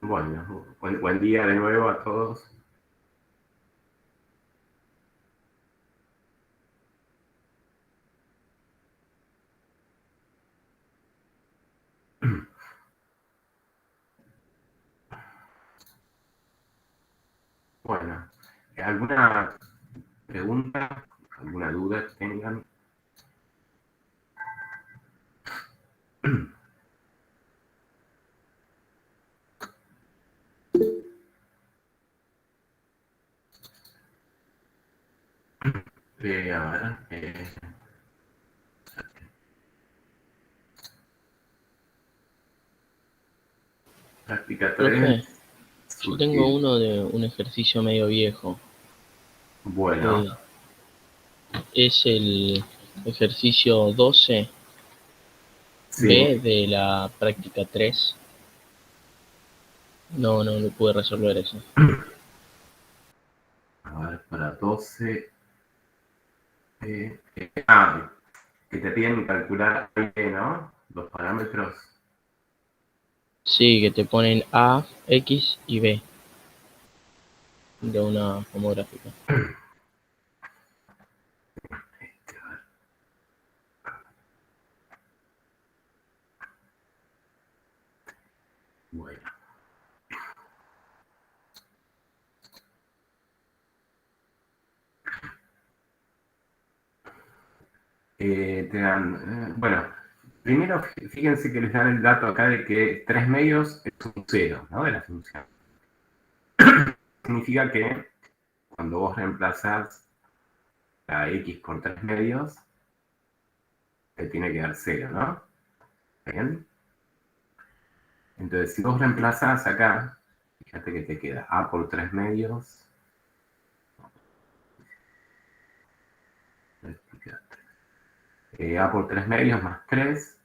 Bueno, buen día de nuevo a todos. Bueno, ¿alguna pregunta, alguna duda que tengan? A ver, práctica 3, Profe, yo tengo surgir. uno de un ejercicio medio viejo. Bueno, Eh, es el ejercicio 12B sí, de la práctica 3. No lo pude resolver eso. a ver, para 12. Que te piden calcular, ¿no? Los parámetros. Sí, que te ponen A, X y B de una homográfica. Bueno, te dan, bueno, primero fíjense que les dan el dato acá de que 3 medios es un 0, ¿no? De la función. Significa que cuando vos reemplazás la x por 3 medios, te tiene que dar 0, ¿no? ¿Bien? Entonces, si vos reemplazás acá, fíjate que te queda a por 3 medios, a por 3 medios más 3,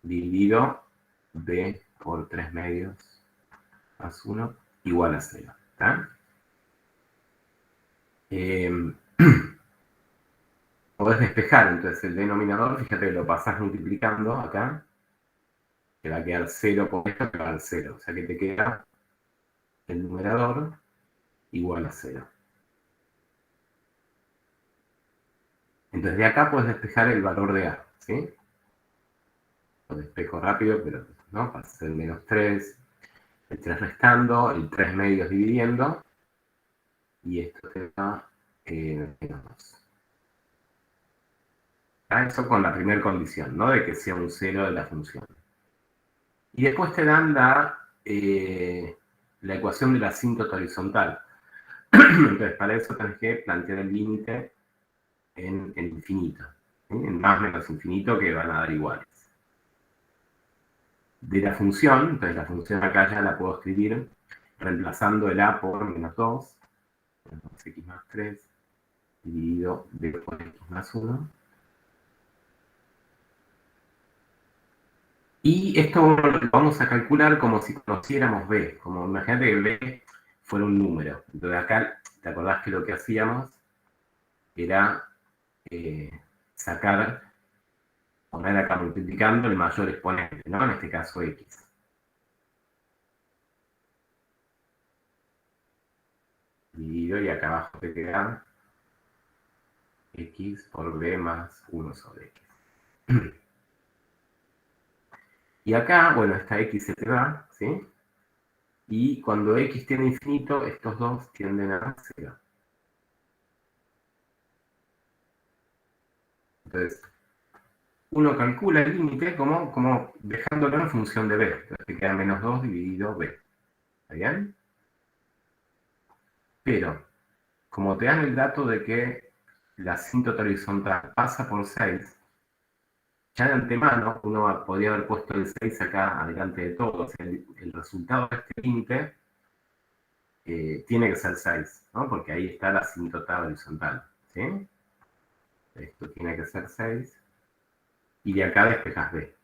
dividido b por 3 medios más 1, igual a 0. ¿Está? Eh, Podés despejar entonces el denominador, fíjate que lo pasás multiplicando acá, te va a quedar 0 por esto, te va a dar 0. O sea que te queda el numerador igual a 0. Entonces de acá puedes despejar el valor de a, ¿sí? Lo despejo rápido, pero no, pasa el menos 3, el 3 restando, el 3 medios dividiendo, y esto te da menos 2. Eso con la primera condición, ¿no? De que sea un 0 de la función. Y después te dan la ecuación de la asíntota horizontal. Entonces, para eso tenés que plantear el límite en infinito, ¿sí? En más menos infinito, que van a dar iguales. De la función, entonces la función acá ya la puedo escribir reemplazando el a por menos 2, menos 2x más 3, dividido b por x más 1. Y esto lo vamos a calcular como si conociéramos b, como imagínate que b fuera un número. Entonces acá, ¿te acordás que lo que hacíamos era eh, sacar, poner acá multiplicando el mayor exponente, ¿no? En este caso x. Dividido y acá abajo te queda x por b más 1 sobre x. Y acá, bueno, esta x se te va, ¿sí? Y cuando x tiende a infinito, estos dos tienden a 0. Entonces, uno calcula el límite como dejándolo en función de b. Entonces te queda menos 2 dividido b. ¿Está bien? Pero, como te dan el dato de que la asíntota horizontal pasa por 6, ya de antemano uno podría haber puesto el 6 acá adelante de todo. O sea, el resultado de este límite tiene que ser 6, ¿no? Porque ahí está la asíntota horizontal. ¿Sí? Esto tiene que ser 6. Y de acá despejas b.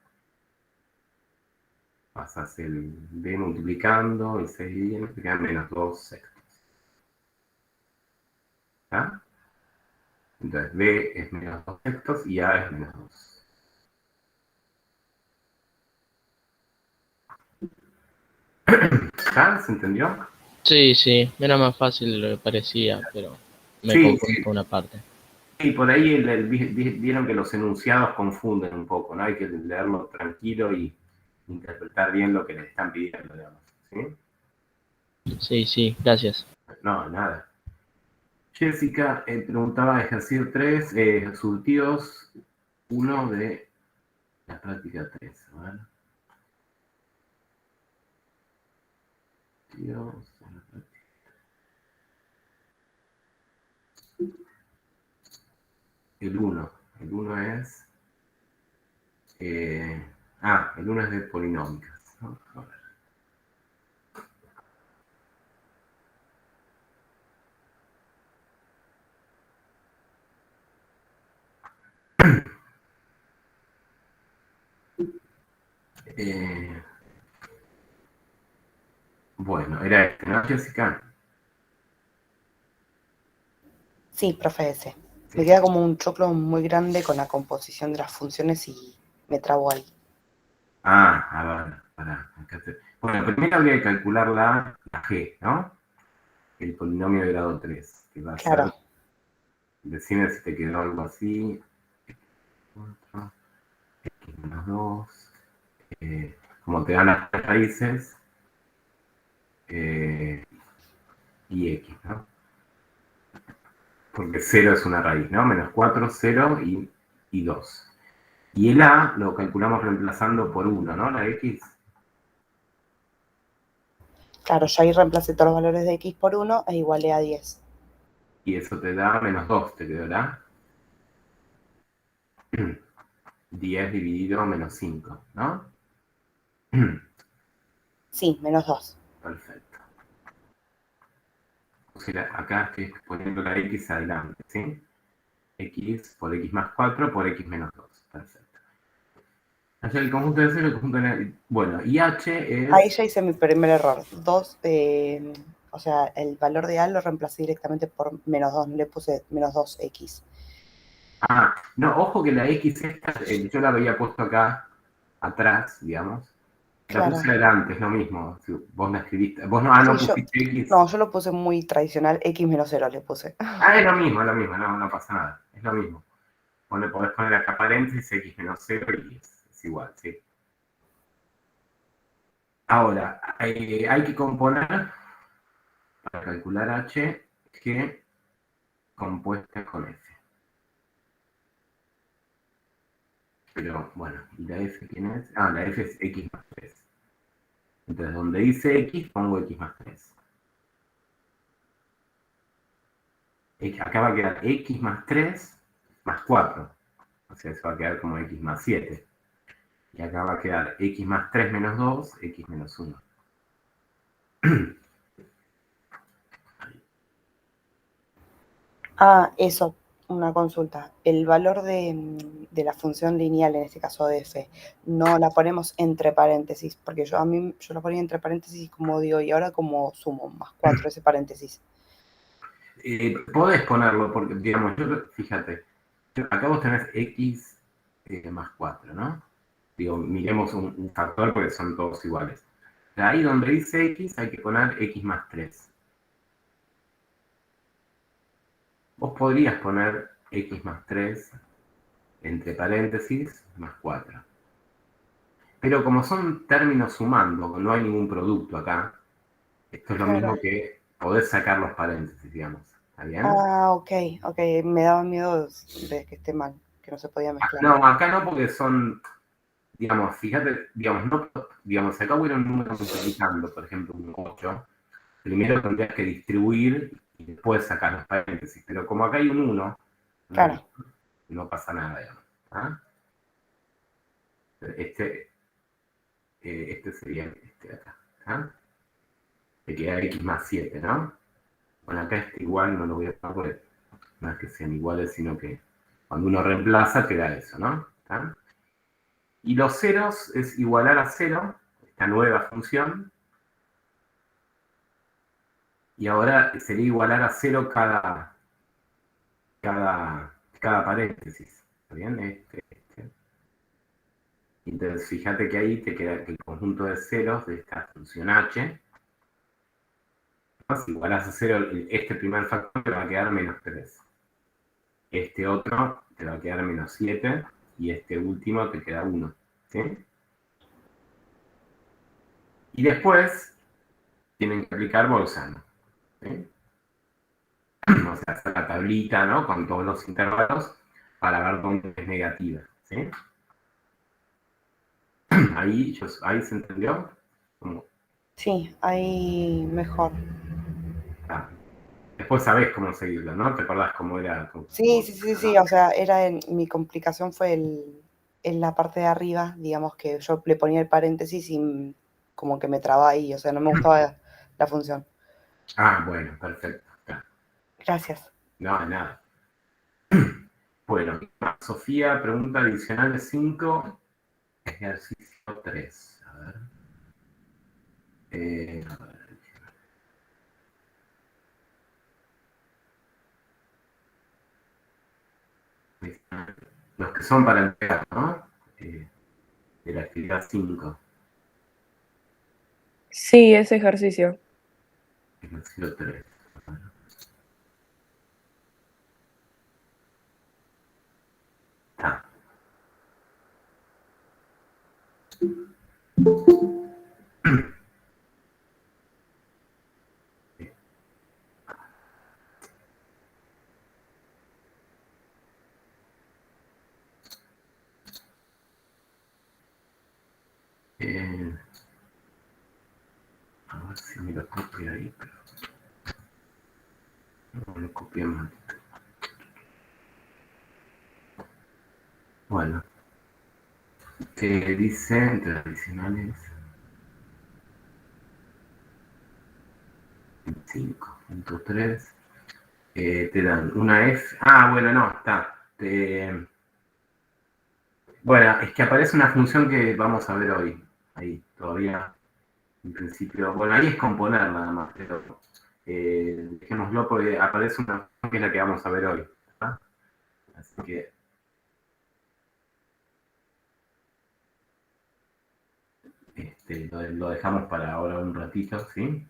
Pasas el b multiplicando, el 6 dividiendo, te quedan menos 2 sextos. ¿Está? Entonces b es menos 2 sextos y a es menos 2. ¿Ya? ¿Se entendió? Sí, sí, era más fácil de lo que parecía, pero me Sí, confundí con sí. una parte. Sí, por ahí vieron que los enunciados confunden un poco, ¿no? Hay que leerlo tranquilo y interpretar bien lo que les están pidiendo, digamos. ¿Sí? Sí, sí, gracias. No, nada. Jessica preguntaba ejercicio 3, surtidos uno de la práctica 3. A ver. Surtidos de la práctica. El uno. El uno es. eh, el uno es de polinómicas, ¿no? A ver. Eh, bueno, era este, ¿no, Jessica? Sí, profe, ese. Sí. Me queda como un choclo muy grande con la composición de las funciones y me trabo ahí. A ver, para. Bueno, primero habría que calcular la G, ¿no? El polinomio de grado 3, que va a ser. Claro, Decime si te quedó algo así. 4, x menos 2. Como te dan las raíces, y x, ¿no? Porque 0 es una raíz, ¿no? Menos 4, 0 y 2. Y el a lo calculamos reemplazando por 1, ¿no? La x. claro, yo ahí reemplacé todos los valores de x por 1 e igualé a 10. Y eso te da menos 2, te quedará 10 dividido menos 5, ¿no? Sí, menos 2. Perfecto. O sea, acá estoy poniendo la x adelante, ¿sí? X por x más 4 por x menos 2. Perfecto. Allá el conjunto de 0, el conjunto de. Bueno, y h Ahí es. ya hice mi primer error. 2, o sea, el valor de a lo reemplacé directamente por menos 2, no le puse menos 2x. No, ojo que la x esta, yo la había puesto acá atrás, digamos. La Claro. puse adelante, es lo mismo. Si vos la escribiste. Vos no, Sí, no pusiste x. no, yo lo puse muy tradicional, x menos 0 le puse. Es lo mismo, no, no pasa nada. Es lo mismo. Vos le podés poner acá paréntesis x menos 0 y es igual, ¿sí? Ahora, hay que componer, para calcular h, g compuesta con f. Pero bueno, ¿y la f quién es? La f es x más 3. Entonces, donde dice x, pongo x más 3. Acá va a quedar x más 3 más 4. O sea, eso va a quedar como x más 7. Y acá va a quedar x más 3 menos 2, x menos 1. Eso, una consulta. El valor de la función lineal, en este caso de f, no la ponemos entre paréntesis, porque yo la ponía entre paréntesis como digo, y ahora como sumo, más 4 ese paréntesis. Podés ponerlo, porque, digamos, fíjate, acá vos tenés x más 4, ¿no? Digo, miremos un factor porque son todos iguales. Ahí donde dice x hay que poner x más 3. Vos podrías poner x más 3 entre paréntesis más 4. Pero como son términos sumando, no hay ningún producto acá, esto es lo Claro. mismo que podés sacar los paréntesis, digamos. ¿Está bien? Ok, me daba miedo de que esté mal, que no se podía mezclar. No, acá no porque son, digamos, fíjate, digamos, no, digamos, si acá hubiera un número multiplicando, por ejemplo, un 8, primero tendrías que distribuir y después sacar los paréntesis. Pero como acá hay un 1, Claro. no pasa nada, digamos. ¿Ah? Este sería este de acá. ¿Ah? Te queda x más 7, ¿no? Bueno, acá este igual no lo voy a poner porque no es que sean iguales, sino que cuando uno reemplaza queda eso, ¿no? ¿Ah? Y los ceros es igualar a 0, esta nueva función, y ahora sería igualar a 0 cada paréntesis. ¿Está bien? Este. Entonces, fíjate que ahí te queda que el conjunto de ceros de esta función h Si igualas a 0, este primer factor te va a quedar menos 3. Este otro te va a quedar menos 7. Y este último te queda 1. ¿Sí? Y después tienen que aplicar Bolzano. ¿Sí? O sea, hacer la tablita, ¿no? Con todos los intervalos para ver dónde es negativa. ¿Sí? Ahí se entendió. ¿Cómo? Sí, ahí mejor. Ah. Después sabés cómo seguirlo, ¿no? ¿Te acordás cómo era? Sí, o sea, mi complicación fue en la parte de arriba, digamos que yo le ponía el paréntesis y como que me trababa ahí, o sea, no me gustaba la función. Ah, bueno, perfecto. Gracias. No, nada. Bueno, Sofía, pregunta adicional de 5, ejercicio 3. A ver. A ver. Los que son para entregar, ¿no? De la actividad 5. Sí, ese ejercicio. Ejercicio 3. Ah. A ver si me lo copio ahí, pero no lo copié mal. Bueno, que dice entre adicionales 5.3, te dan una F. Ah, bueno, no, está. Bueno, es que aparece una función que vamos a ver hoy. Ahí, todavía, en principio. Bueno, ahí es componer nada más, pero dejémoslo porque aparece una función que es la que vamos a ver hoy. ¿Tá? Así que lo dejamos para ahora un ratito, ¿sí?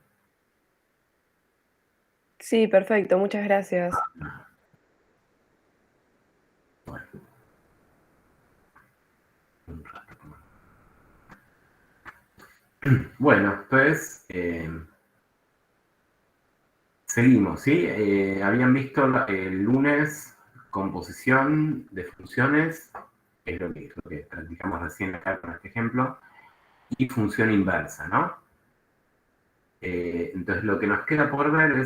Sí, perfecto, muchas gracias. Bueno, un rato. Bueno, entonces, seguimos, ¿sí? Habían visto el lunes composición de funciones, que es lo que practicamos recién acá con este ejemplo, y función inversa, ¿no? Entonces lo que nos queda por ver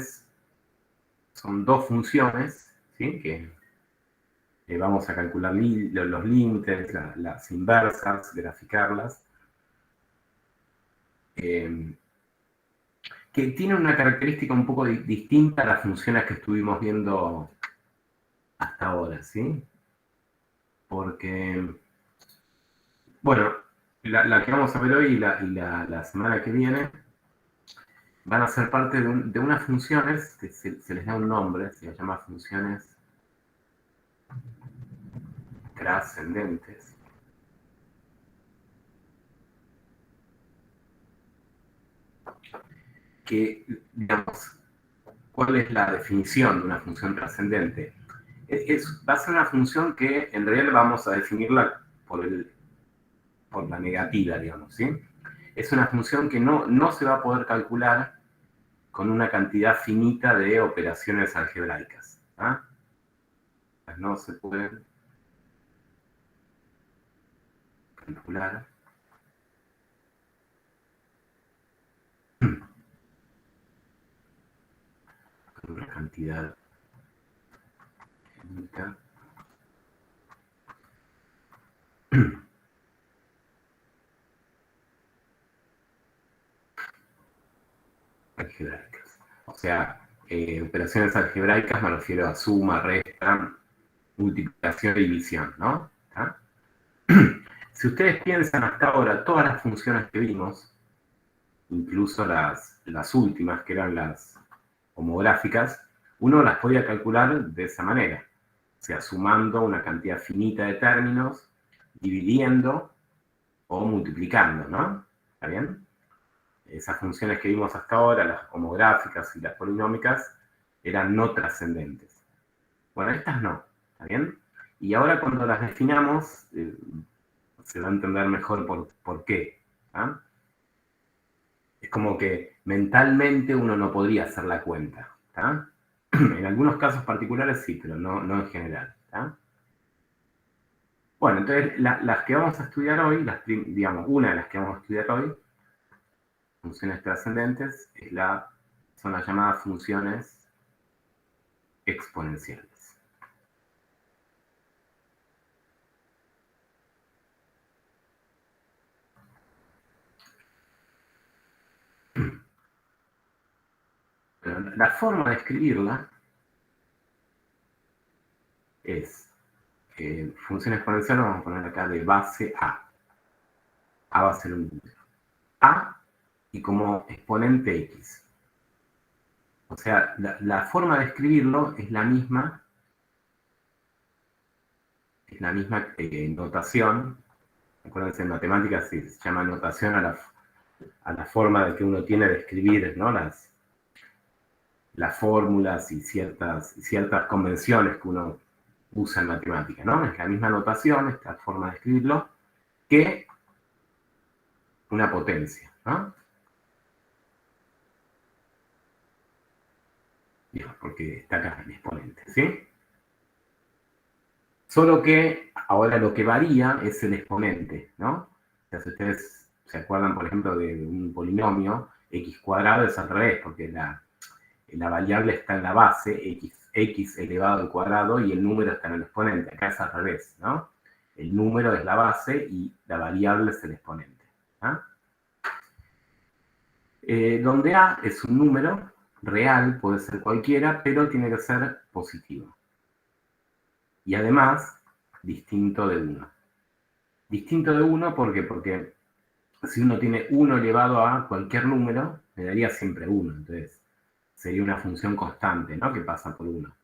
son dos funciones, ¿sí? Que vamos a calcular los límites, las inversas, graficarlas, que tienen una característica un poco distinta a las funciones que estuvimos viendo hasta ahora, ¿sí? Porque, bueno, la que vamos a ver hoy y la semana que viene van a ser parte de unas funciones que se les da un nombre, se les llama funciones trascendentes. Que, digamos, ¿cuál es la definición de una función trascendente? Va a ser una función que en realidad vamos a definirla por la negativa, digamos, ¿sí? Es una función que no se va a poder calcular con una cantidad finita de operaciones algebraicas. ¿Ah? No se pueden calcular con una cantidad finita algebraicas. O sea, operaciones algebraicas me refiero a suma, resta, multiplicación y división, ¿no? ¿Ah? Si ustedes piensan hasta ahora, todas las funciones que vimos, incluso las últimas, que eran las homográficas, uno las podía calcular de esa manera. O sea, sumando una cantidad finita de términos, dividiendo o multiplicando, ¿no? ¿Está bien? esas funciones que vimos hasta ahora, las homográficas y las polinómicas, eran no trascendentes. Bueno, estas no, ¿está bien? Y ahora cuando las definamos, se va a entender mejor por qué. ¿Ah? Es como que mentalmente uno no podría hacer la cuenta. ¿Está? En algunos casos particulares sí, pero no en general. ¿Está? Bueno, entonces las que vamos a estudiar hoy, digamos, una de las que vamos a estudiar hoy, funciones trascendentes, son las llamadas funciones exponenciales. Pero la forma de escribirla es función exponencial, vamos a poner acá de base A. A va a ser un número. A y como exponente X. O sea, la forma de escribirlo es la misma notación. Acuérdense, en matemáticas se llama notación a la forma de que uno tiene de escribir, ¿no? las fórmulas y ciertas convenciones que uno usa en matemática, ¿no? Es la misma notación, esta forma de escribirlo, que una potencia, ¿no? Porque está acá el exponente, ¿sí? Solo que ahora lo que varía es el exponente, ¿no? O sea, si ustedes se acuerdan, por ejemplo, de un polinomio, x cuadrado es al revés, porque la variable está en la base, x elevado al cuadrado, y el número está en el exponente. Acá es al revés, ¿no? El número es la base y la variable es el exponente. ¿Ah? Donde A es un número real, puede ser cualquiera, pero tiene que ser positivo. Y además, distinto de 1. Distinto de 1, ¿por qué? Porque si uno tiene 1 elevado a cualquier número, me daría siempre 1. Entonces, sería una función constante, ¿no? Que pasa por 1.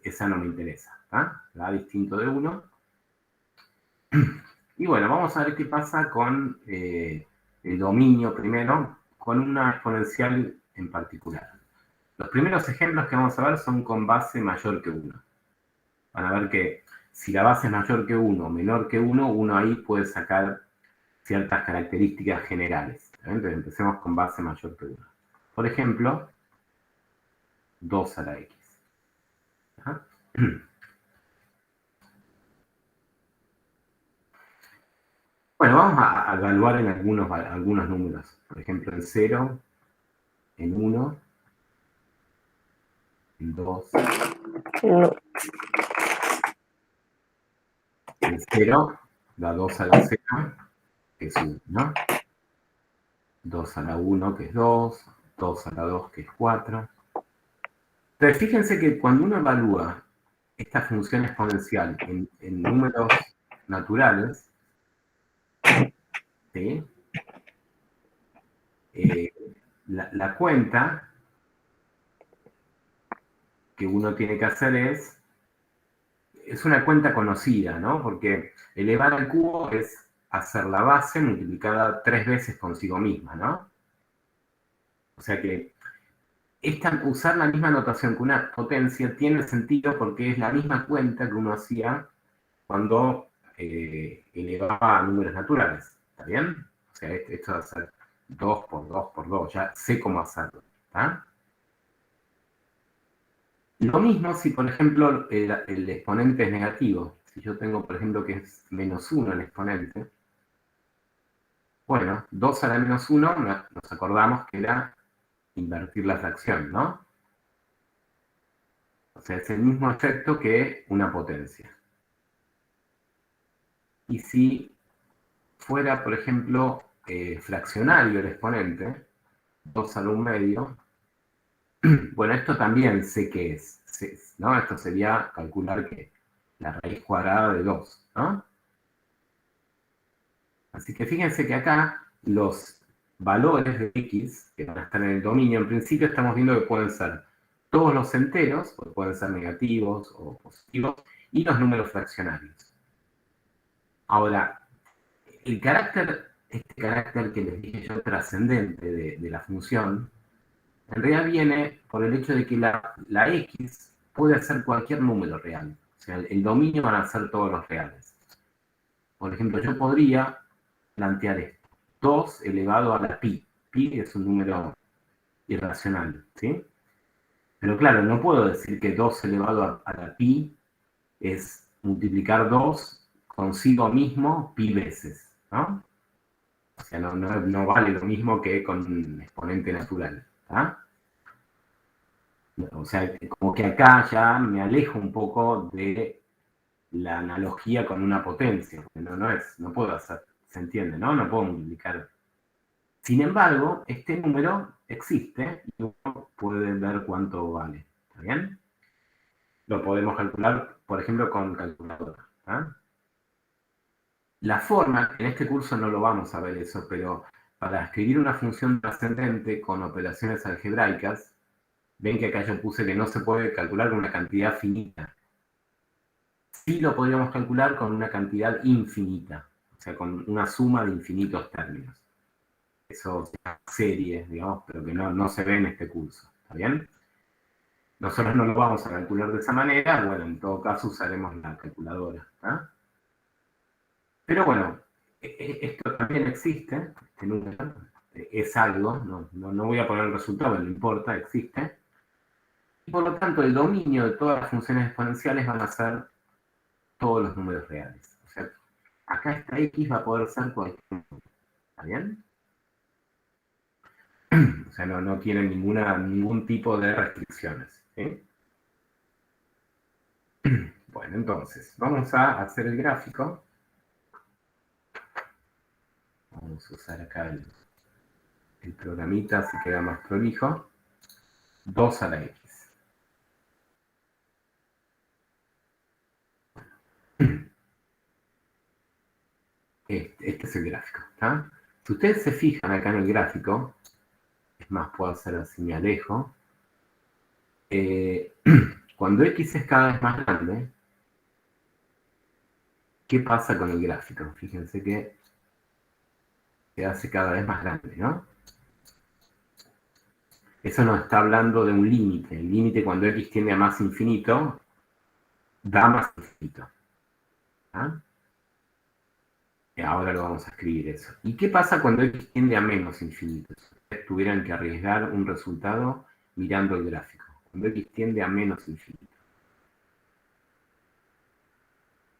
Esa no me interesa. ¿Ah? Va distinto de 1. Y bueno, vamos a ver qué pasa con el dominio primero, con una exponencial en particular. Los primeros ejemplos que vamos a ver son con base mayor que 1. Van a ver que si la base es mayor que 1 o menor que 1, uno ahí puede sacar ciertas características generales. Entonces empecemos con base mayor que 1. Por ejemplo, 2 a la x. ¿Ah? Bueno, vamos a evaluar en algunos números. Por ejemplo, en 0, en 1, en 2. No. En 0 da 2 a la 0, que es 1, ¿no? 2 a la 1, que es 2. 2 a la 2, que es 4. Entonces, fíjense que cuando uno evalúa esta función exponencial en números naturales, ¿sí? La cuenta que uno tiene que hacer es una cuenta conocida, ¿no? Porque elevar al cubo es hacer la base multiplicada 3 veces consigo misma, ¿no? O sea que usar la misma notación que una potencia tiene sentido porque es la misma cuenta que uno hacía cuando elevaba a números naturales, ¿está bien? O sea, esto va a ser 2 por 2 por 2, ya sé cómo hacerlo, ¿está? Lo mismo si, por ejemplo, el exponente es negativo. Si yo tengo, por ejemplo, que es menos 1 el exponente, bueno, 2 a la menos 1, nos acordamos que era invertir la fracción, ¿no? O sea, es el mismo efecto que una potencia. Y si fuera, por ejemplo, fraccionario el exponente, 2 a la 1 medio, bueno, esto también sé qué es, ¿no? Esto sería calcular que la raíz cuadrada de 2, ¿no? Así que fíjense que acá los valores de x que van a estar en el dominio, en principio estamos viendo que pueden ser todos los enteros, o pueden ser negativos o positivos, y los números fraccionarios. Ahora, el carácter este carácter que les dije yo trascendente de la función, en realidad viene por el hecho de que la X puede ser cualquier número real. O sea, el dominio van a ser todos los reales. Por ejemplo, yo podría plantear esto. 2 elevado a la pi. Pi es un número irracional, ¿sí? Pero claro, no puedo decir que 2 elevado a la pi es multiplicar 2 consigo mismo pi veces, ¿no? O sea, no vale lo mismo que con un exponente natural, ¿ah? O sea, como que acá ya me alejo un poco de la analogía con una potencia, porque no puedo hacer, ¿se entiende, no? No puedo multiplicar. Sin embargo, este número existe y uno puede ver cuánto vale, ¿está bien? Lo podemos calcular, por ejemplo, con calculadora, ¿ah? La forma, en este curso no lo vamos a ver eso, pero para escribir una función trascendente con operaciones algebraicas, ven que acá yo puse que no se puede calcular con una cantidad finita. Sí lo podríamos calcular con una cantidad infinita, o sea, con una suma de infinitos términos. Eso es una serie, digamos, pero que no se ve en este curso, ¿está bien? Nosotros no lo vamos a calcular de esa manera, bueno, en todo caso usaremos la calculadora, ¿ah? Pero bueno, esto también existe, este número, es algo, no voy a poner el resultado, no importa, existe. Y por lo tanto, el dominio de todas las funciones exponenciales van a ser todos los números reales. O sea, acá esta X va a poder ser cualquier número, ¿está bien? O sea, no tiene ningún tipo de restricciones, ¿sí? Bueno, entonces, vamos a hacer el gráfico. Vamos a usar acá el programita, así queda más prolijo. 2 a la X. Este es el gráfico, ¿está? Si ustedes se fijan acá en el gráfico, es más, puedo hacer así, me alejo. Cuando X es cada vez más grande, ¿qué pasa con el gráfico? Fíjense que se hace cada vez más grande, ¿no? Eso nos está hablando de un límite. El límite cuando X tiende a más infinito, da más infinito. ¿Ah? Y ahora lo vamos a escribir eso. ¿Y qué pasa cuando X tiende a menos infinito? Si ustedes tuvieran que arriesgar un resultado mirando el gráfico. Cuando X tiende a menos infinito.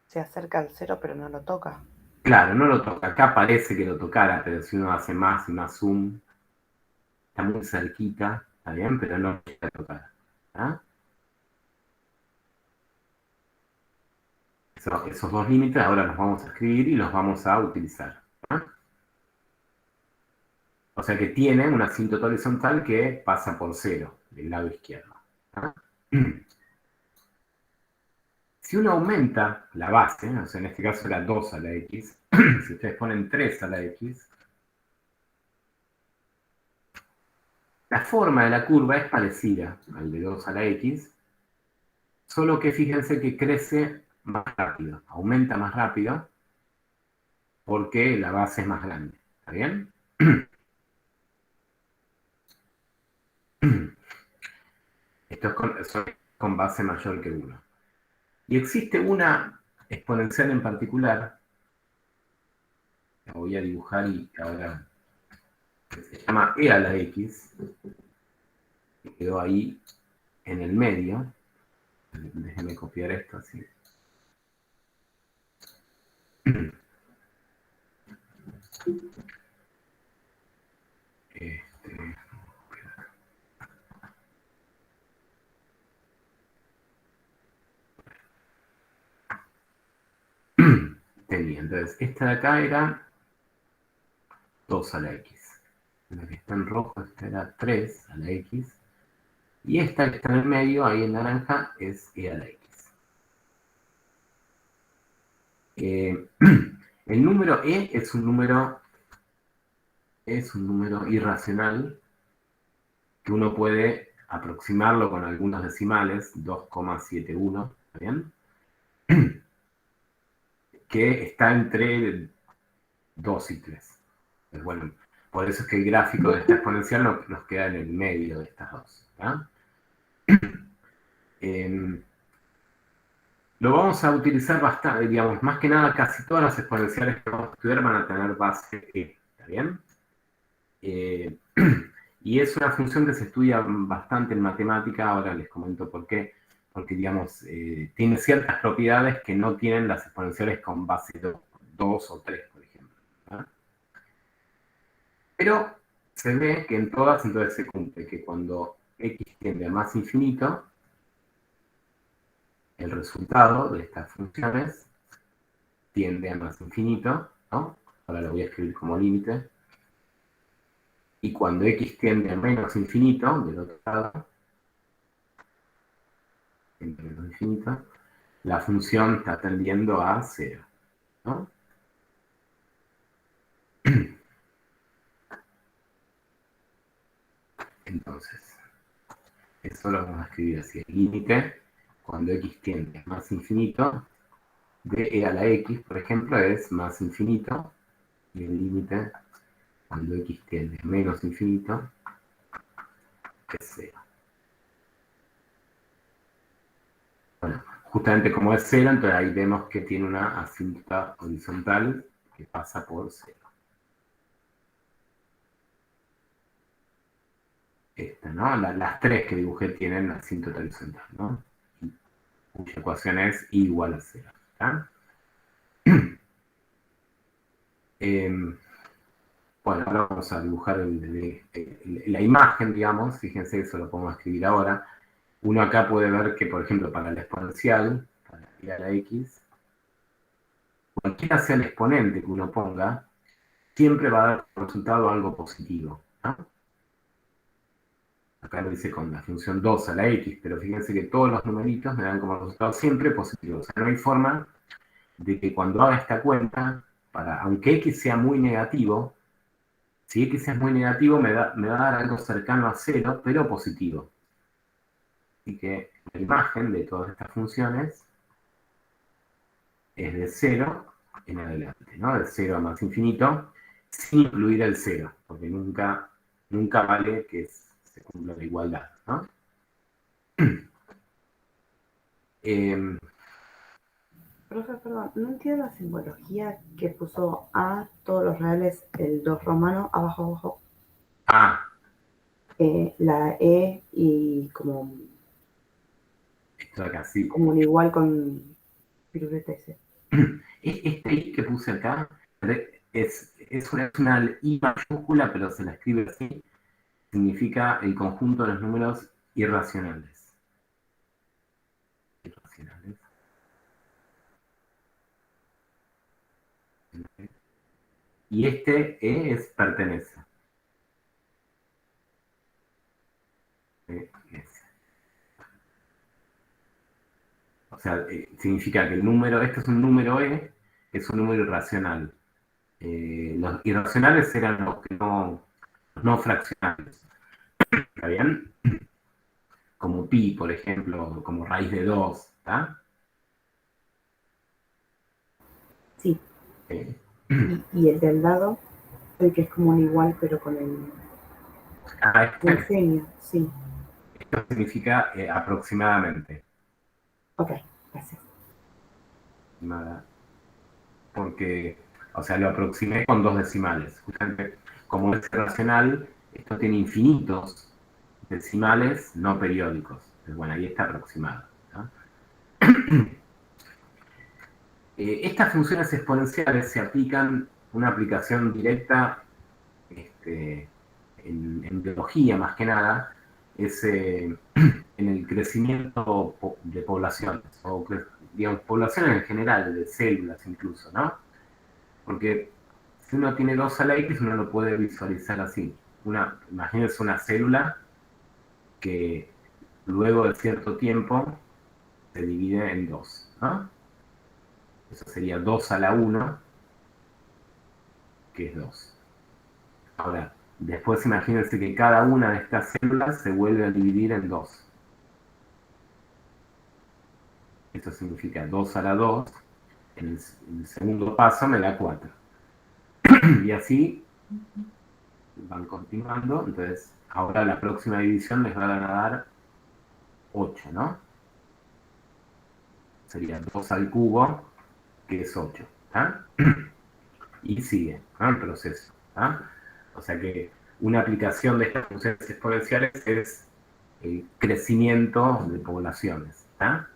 Se acerca al cero, pero no lo toca. Claro, no lo toca. Acá parece que lo tocara, pero si uno hace más y más zoom, está muy cerquita, está bien, pero no llega a tocar. ¿Ah? Esos dos límites ahora los vamos a escribir y los vamos a utilizar. ¿Ah? O sea que tiene una asíntota horizontal que pasa por 0 del lado izquierdo. ¿Ah? Si uno aumenta la base, o sea, en este caso era 2 a la X, si ustedes ponen 3 a la X, la forma de la curva es parecida al de 2 a la X, solo que fíjense que crece más rápido, aumenta más rápido, porque la base es más grande. ¿Está bien? Esto es con base mayor que 1. Y existe una exponencial en particular, la voy a dibujar y ahora se llama e a la X, que quedó ahí en el medio. Déjenme copiar esto así. Tenía, entonces, esta de acá era 2 a la X. La que está en rojo, esta era 3 a la X. Y esta que está en el medio, ahí en naranja, es e a la X. El número e es un número irracional que uno puede aproximarlo con algunos decimales, 2,71, ¿está bien? Que está entre 2 y 3. Pues bueno, por eso es que el gráfico de esta exponencial nos queda en el medio de estas dos. ¿Tá? Lo vamos a utilizar bastante, digamos, más que nada casi todas las exponenciales que vamos a estudiar van a tener base E, ¿está bien? Y es una función que se estudia bastante en matemática, ahora les comento por qué, porque, digamos, tiene ciertas propiedades que no tienen las exponenciales con base 2 o 3, por ejemplo. ¿Tá? Pero se ve que en todas entonces se cumple que cuando x tiende a más infinito, el resultado de estas funciones tiende a más infinito, ¿no? Ahora lo voy a escribir como límite. Y cuando x tiende a menos infinito, del otro lado, tiende a menos infinito, la función está tendiendo a 0, ¿no? Entonces, eso lo vamos a escribir así. El límite, cuando x tiende a más infinito, de e a la x, por ejemplo, es más infinito, y el límite, cuando x tiende a menos infinito, es 0. Bueno, justamente como es 0, entonces ahí vemos que tiene una asíntota horizontal que pasa por 0. Esta, ¿no? Las tres que dibujé tienen asíntota horizontal, ¿no? Cuya ecuación es I igual a 0. ¿Está? Bueno, ahora vamos a dibujar la imagen, digamos. Fíjense, eso lo podemos escribir ahora. Uno acá puede ver que, por ejemplo, para la exponencial, para ir a la x, cualquiera sea el exponente que uno ponga, siempre va a dar como resultado algo positivo, ¿no? Acá lo dice con la función 2 a la x, pero fíjense que todos los numeritos me dan como resultado siempre positivo. O sea, no hay forma de que cuando haga esta cuenta, aunque x sea muy negativo, si x es muy negativo me va a dar algo cercano a 0, pero positivo. Así que la imagen de todas estas funciones es de 0 en adelante, ¿no? De 0 a más infinito, sin incluir el 0, porque nunca vale que se cumpla la igualdad, ¿no? Profe, perdón, no entiendo la simbología que puso A, todos los reales, el 2 romano, abajo, abajo, la E y como, Esto de acá, sí. como un igual con piruleta ese. Este I que puse acá es una I mayúscula, pero se la escribe así. Significa el conjunto de los números irracionales. Irracionales. Y este E es pertenece. O sea, significa que el número, este es un número E, que es un número irracional. Los irracionales eran los que no fraccionales. ¿Está bien? Como pi, por ejemplo, como raíz de 2, ¿está? Sí. Eh, Y el de al lado, el que es como un igual, pero con el genio, sí. Esto significa aproximadamente. Ok, gracias. Porque, o sea, lo aproximé con 2 decimales. Justamente, como es racional, esto tiene infinitos decimales no periódicos. Entonces, bueno, ahí está aproximado, ¿no? Estas funciones exponenciales se aplican, una aplicación directa en biología más que nada, es en el crecimiento de poblaciones, o digamos, poblaciones en general, de células incluso, ¿no? Porque si uno tiene 2 a la x, uno lo puede visualizar así. Imagínense una célula que luego de cierto tiempo se divide en 2, ¿no? Eso sería 2 a la 1, que es 2. Ahora, después imagínense que cada una de estas células se vuelve a dividir en 2. Esto significa 2 a la 2. En el segundo paso me da 4. Y así van continuando, entonces ahora la próxima división les van a dar 8, ¿no? Sería 2 al cubo, que es 8, ¿ah? Y sigue, ¿ah? El proceso, ¿ah? O sea que una aplicación de estas funciones exponenciales es el crecimiento de poblaciones, ¿ah?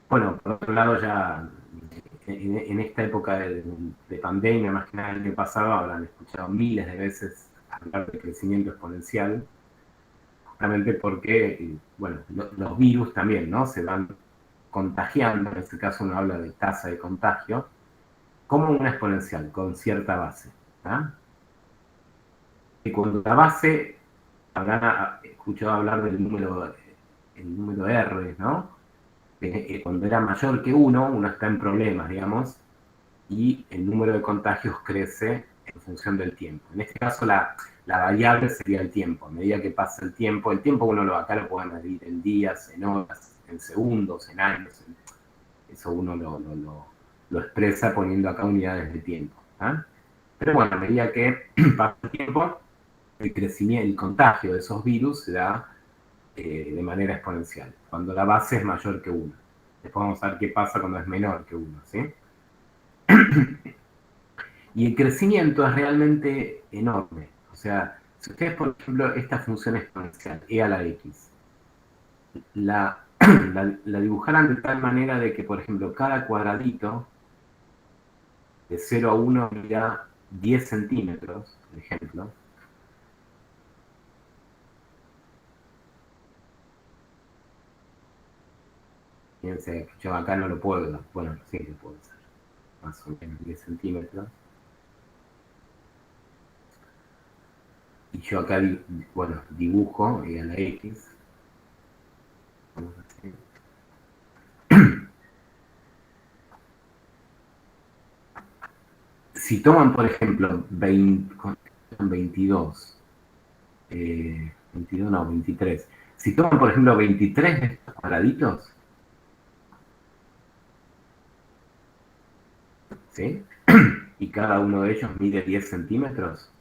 Bueno, por otro lado, ya en esta época de pandemia, más que nada el año pasado, habrán escuchado miles de veces hablar de crecimiento exponencial, justamente porque, bueno, los virus también, ¿no? Se van contagiando, en este caso uno habla de tasa de contagio, como una exponencial, con cierta base, ¿ah? Y cuando la base, habrán escuchado hablar del número, el número R, ¿no? Cuando era mayor que uno está en problemas, digamos, y el número de contagios crece en función del tiempo. En este caso, la variable sería el tiempo. A medida que pasa el tiempo uno acá lo puede medir en días, en horas, en segundos, en años. Eso uno lo expresa poniendo acá unidades de tiempo. ¿Ah? Pero bueno, a medida que pasa el tiempo, el crecimiento, el contagio de esos virus se da de manera exponencial, cuando la base es mayor que 1. Después vamos a ver qué pasa cuando es menor que 1, ¿sí? Y el crecimiento es realmente enorme. O sea, si ustedes, por ejemplo, esta función exponencial, e a la x, la dibujaran de tal manera de que, por ejemplo, cada cuadradito de 0 a 1 mida 10 centímetros, por ejemplo. Fíjense, yo acá no lo puedo, bueno, sí que puedo hacer, más o menos 10 centímetros. Y yo acá, bueno, dibujo a la X. Vamos a hacer. Si toman, por ejemplo, 22, 22 no, 23. Si toman, por ejemplo, 23 de estos cuadraditos, ¿sí? Y cada uno de ellos mide 10 centímetros,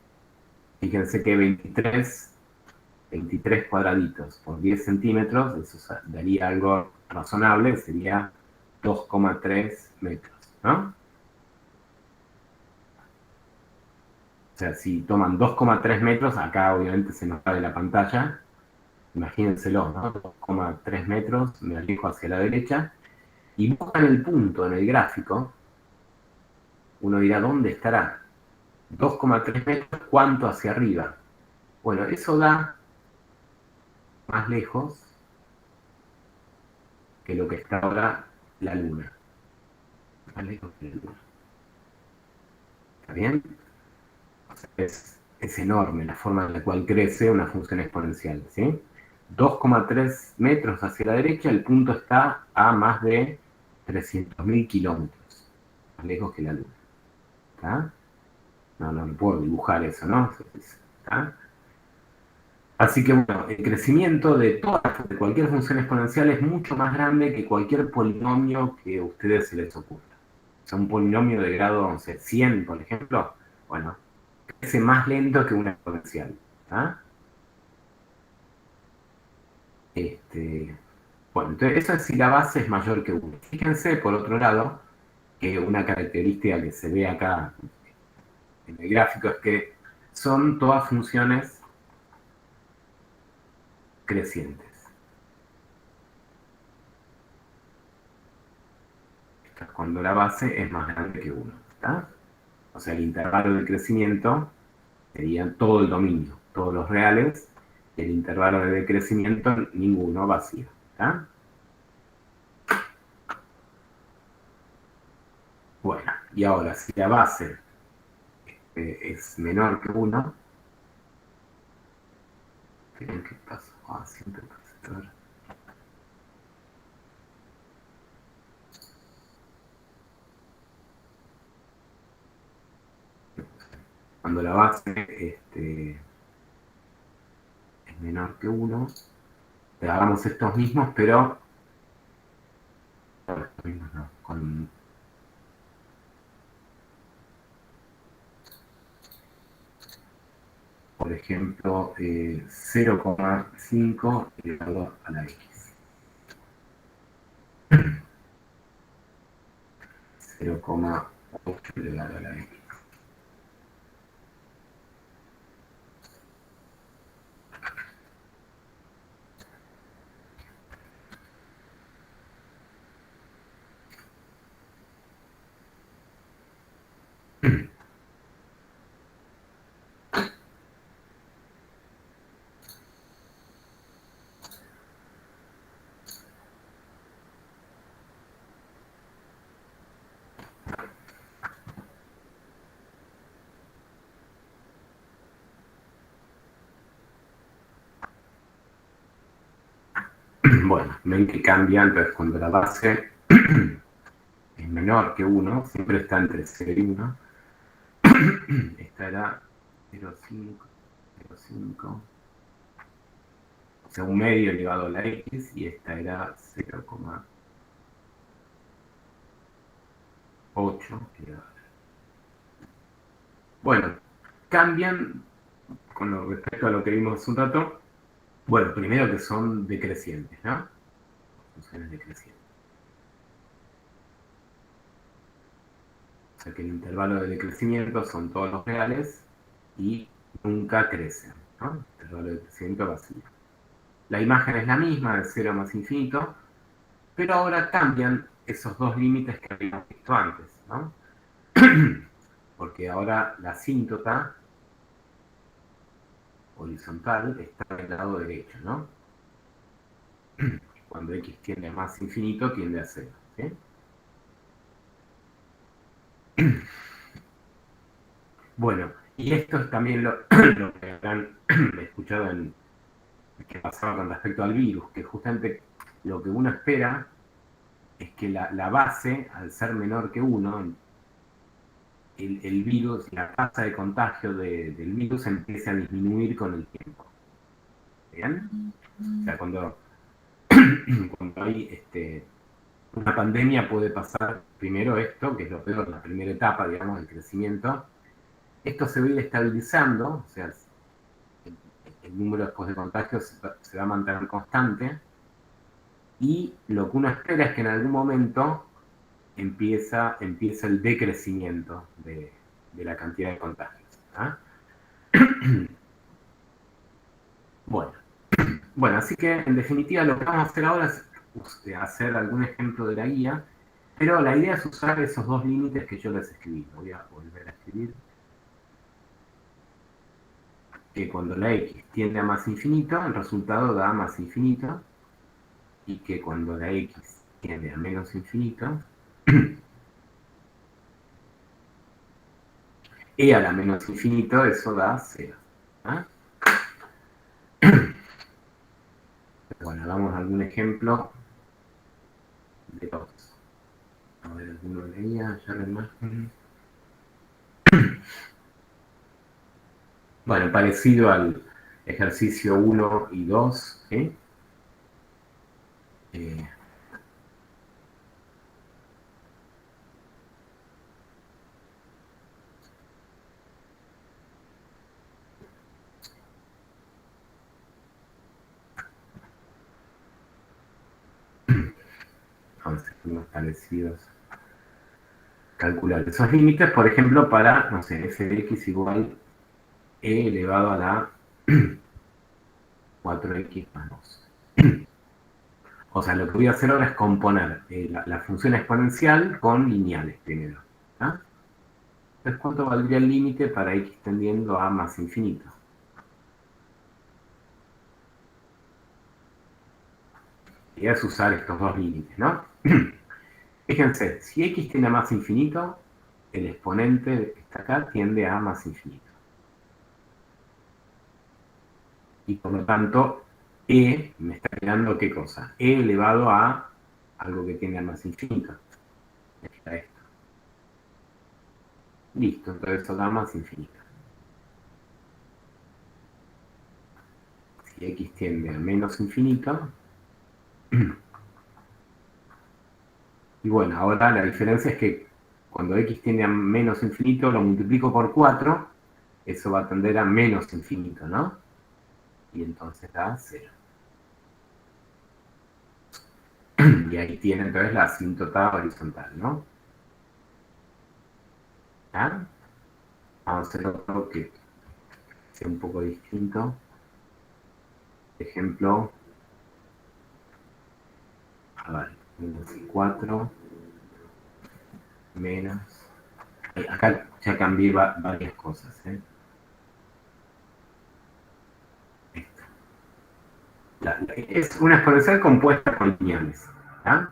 fíjense que 23 cuadraditos por 10 centímetros, eso daría algo razonable, sería 2,3 metros, ¿no? O sea, si toman 2,3 metros, acá obviamente se nos va de la pantalla, imagínenselo, ¿no? 2,3 metros, me alejo hacia la derecha, y buscan el punto en el gráfico, uno dirá, ¿dónde estará? 2,3 metros, ¿cuánto hacia arriba? Bueno, eso da más lejos que lo que está ahora la Luna. Más lejos que la Luna. ¿Está bien? O sea, es enorme la forma en la cual crece una función exponencial, ¿sí? 2,3 metros hacia la derecha, el punto está a más de 300.000 kilómetros, más lejos que la Luna. ¿Está? No puedo dibujar eso, ¿no? ¿Está? Así que bueno, el crecimiento de de cualquier función exponencial es mucho más grande que cualquier polinomio que a ustedes se les ocurra. O sea, un polinomio de grado 11, 100, por ejemplo, bueno, crece más lento que una exponencial. ¿Ah? Bueno, entonces eso es si la base es mayor que 1. Fíjense, por otro lado, que una característica que se ve acá en el gráfico es que son todas funciones crecientes. Cuando la base es más grande que 1. ¿Está? O sea, el intervalo de crecimiento sería todo el dominio, todos los reales, y el intervalo de decrecimiento, ninguno, vacío. ¿Está? Bueno, y ahora, si la base es menor que 1, miren qué pasó. Siempre pasa. Cuando la base es menor que 1, hagamos estos mismos, pero no, por ejemplo, 0,5 elevado a la x. 0,8 elevado a la x. Bueno, ven que cambia, entonces cuando la base es menor que 1, siempre está entre 0 y 1, esta era 0,5, 0,5, o sea, un medio elevado a la x, y esta era 0,8 elevado a la x. Bueno, cambian con respecto a lo que vimos hace un rato. Bueno, primero que son decrecientes, ¿no? Funciones decrecientes. O sea que el intervalo de decrecimiento son todos los reales y nunca crecen, ¿no? Intervalo de crecimiento vacío. La imagen es la misma, de 0 más infinito, pero ahora cambian esos dos límites que habíamos visto antes, ¿no? Porque ahora la asíntota horizontal está del lado derecho, ¿no? Cuando x tiende a más infinito, tiende a 0, ¿sí? Bueno, y esto es también lo que habrán escuchado que pasaba con respecto al virus, que justamente lo que uno espera es que la base, al ser menor que 1, el virus, la tasa de contagio del virus empiece a disminuir con el tiempo. ¿Bien? O sea, cuando hay una pandemia puede pasar primero esto, que es lo peor, la primera etapa, digamos, del crecimiento. Esto se va a ir estabilizando, o sea, el número después de contagios se va a mantener constante, y lo que uno espera es que en algún momento empieza el decrecimiento de la cantidad de contagios. ¿Ah? Bueno, así que en definitiva lo que vamos a hacer ahora es hacer algún ejemplo de la guía, pero la idea es usar esos dos límites que yo les escribí. Voy a volver a escribir. Que cuando la x tiende a más infinito, el resultado da más infinito, y que cuando la x tiende a menos infinito, e a la menos infinito, eso da 0. ¿Ah? Bueno, hagamos algún ejemplo de los. A ver, alguno leía ya la imagen. Bueno, parecido al ejercicio 1 y 2, ¿sí? Vamos a hacer unos parecidos. Calcular esos límites, por ejemplo, para, no sé, f de x igual e elevado a la 4x más 2. O sea, lo que voy a hacer ahora es componer la función exponencial con lineales primero. ¿Ah? Entonces, ¿cuánto valdría el límite para x tendiendo a más infinito? La idea es usar estos dos límites, ¿no? Fíjense, si x tiende a más infinito, el exponente que está acá tiende a más infinito. Y por lo tanto, e me está quedando ¿qué cosa? E elevado a algo que tiende a más infinito. Está esto. Listo, entonces eso da más infinito. Si x tiende a menos infinito, y bueno, ahora la diferencia es que cuando x tiende a menos infinito lo multiplico por 4, eso va a tender a menos infinito, ¿no? Y entonces da 0. Y ahí tiene entonces la asíntota horizontal, ¿no? ¿Ah? Vamos a hacer otro que sea un poco distinto. Ejemplo, a ver, menos 4, menos... Acá ya cambié varias cosas, ¿eh? Es una exponencial compuesta por lineales, ¿ah?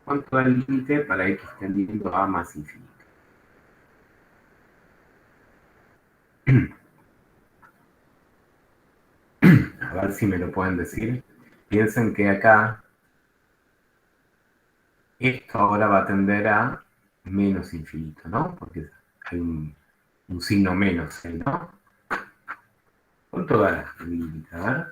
¿Cuánto da el límite para x tendiendo a más infinito? A ver si me lo pueden decir. Piensen que acá esto ahora va a tender a menos infinito, ¿no? Porque hay un signo menos ahí, ¿no? ¿Cuánto da el límite? A ver.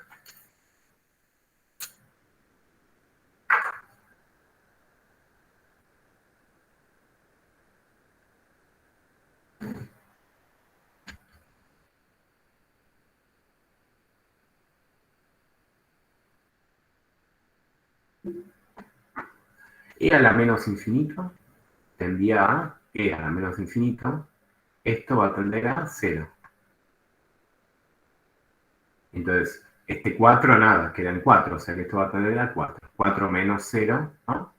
E a la menos infinito tendía a e a la menos infinito. Esto va a tender a 0. Entonces, este 4 nada, quedan 4, o sea que esto va a tender a 4. 4 menos 0, ¿no?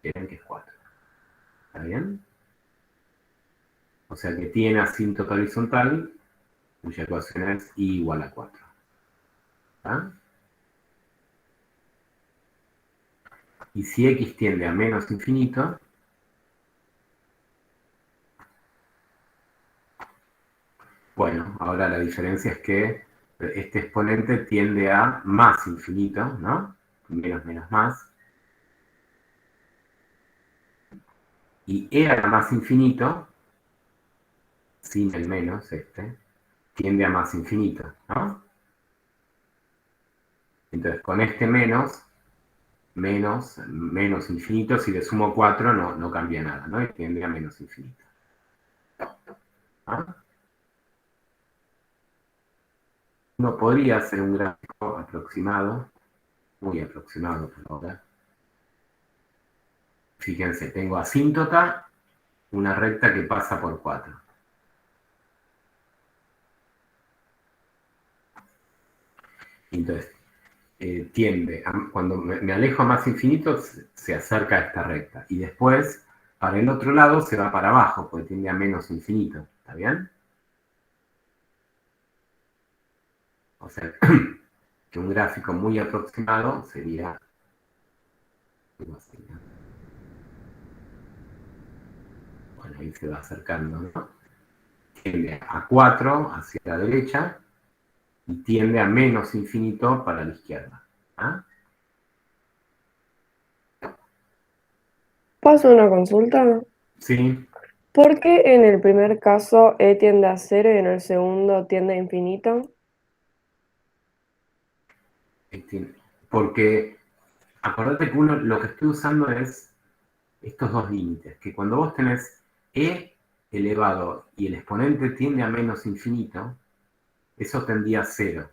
Quedan que es 4. ¿Está bien? O sea que tiene asíntota horizontal, cuya ecuación es i igual a 4. ¿Está? Y si x tiende a menos infinito, bueno, ahora la diferencia es que este exponente tiende a más infinito, ¿no? Menos menos más. Y e a la más infinito, sin el menos tiende a más infinito, ¿no? Entonces, con este menos infinito, si le sumo 4 no cambia nada, ¿no? Y tiende a menos infinito. ¿Ah? Uno podría hacer un gráfico aproximado, muy aproximado por ahora. Fíjense, tengo asíntota, una recta que pasa por 4. Entonces, tiende, cuando me alejo a más infinito, se acerca a esta recta. Y después, para el otro lado, se va para abajo, porque tiende a menos infinito. ¿Está bien? O sea, que un gráfico muy aproximado sería... Bueno, ahí se va acercando, ¿no? Tiende a 4 hacia la derecha y tiende a menos infinito para la izquierda. ¿Ah? ¿Paso una consulta? Sí, ¿Por qué en el primer caso e tiende a 0 y en el segundo tiende a infinito? porque acordate que uno lo que estoy usando es estos dos límites, que cuando vos tenés e elevado y el exponente tiende a menos infinito, eso tendía a 0.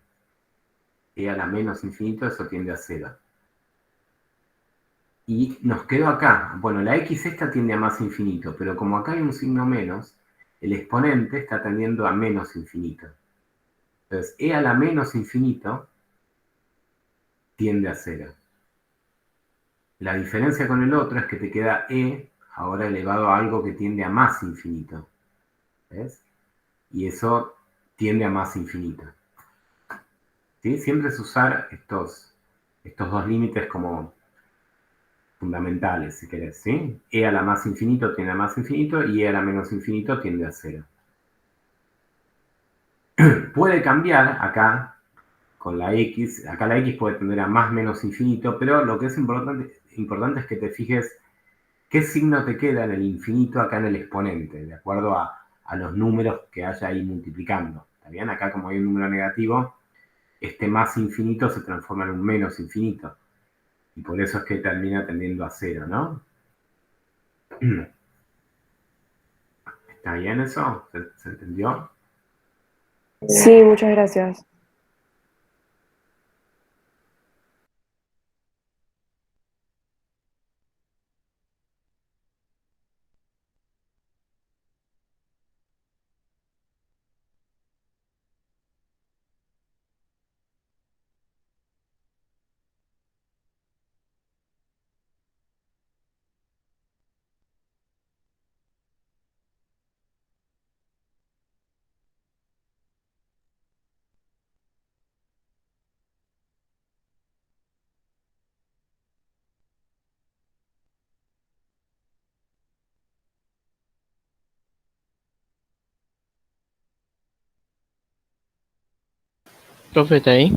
E a la menos infinito, eso tiende a 0. Y nos quedó acá. Bueno, la x esta tiende a más infinito, pero como acá hay un signo menos, el exponente está tendiendo a menos infinito. Entonces, e a la menos infinito tiende a 0. La diferencia con el otro es que te queda e ahora elevado a algo que tiende a más infinito. ¿Ves? Y eso tiende a más infinito. ¿Sí? Siempre es usar estos dos límites como fundamentales, si querés, ¿sí? E a la más infinito tiende a más infinito y e a la menos infinito tiende a 0. Puede cambiar acá con la x, acá la x puede tender a más menos infinito, pero lo que es importante es que te fijes qué signo te queda en el infinito acá en el exponente, de acuerdo a los números que haya ahí multiplicando. ¿Está bien? Acá como hay un número negativo, este más infinito se transforma en un menos infinito. Y por eso es que termina tendiendo a 0, ¿no? ¿Está bien eso? ¿Se entendió? Sí, muchas gracias. Profe, ¿está ahí?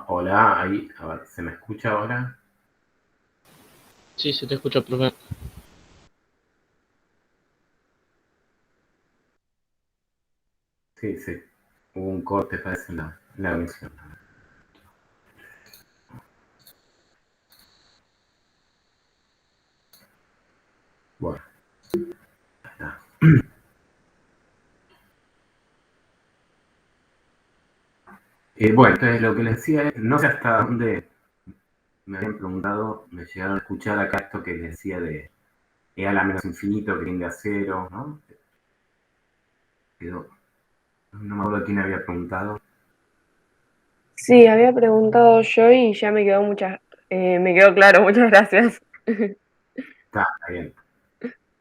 Hola, ahí, a ver, ¿se me escucha ahora? Sí, se te escucha, profe. Sí, sí. Hubo un corte, parece, en la emisión. Bueno, está. Bueno, entonces lo que les decía es, no sé hasta dónde me habían preguntado, me llegaron a escuchar acá esto que les decía de E a la menos infinito que tiende a cero, ¿no? Quedó, no me acuerdo quién había preguntado. Sí, había preguntado yo y ya me quedó claro, muchas gracias. Está bien.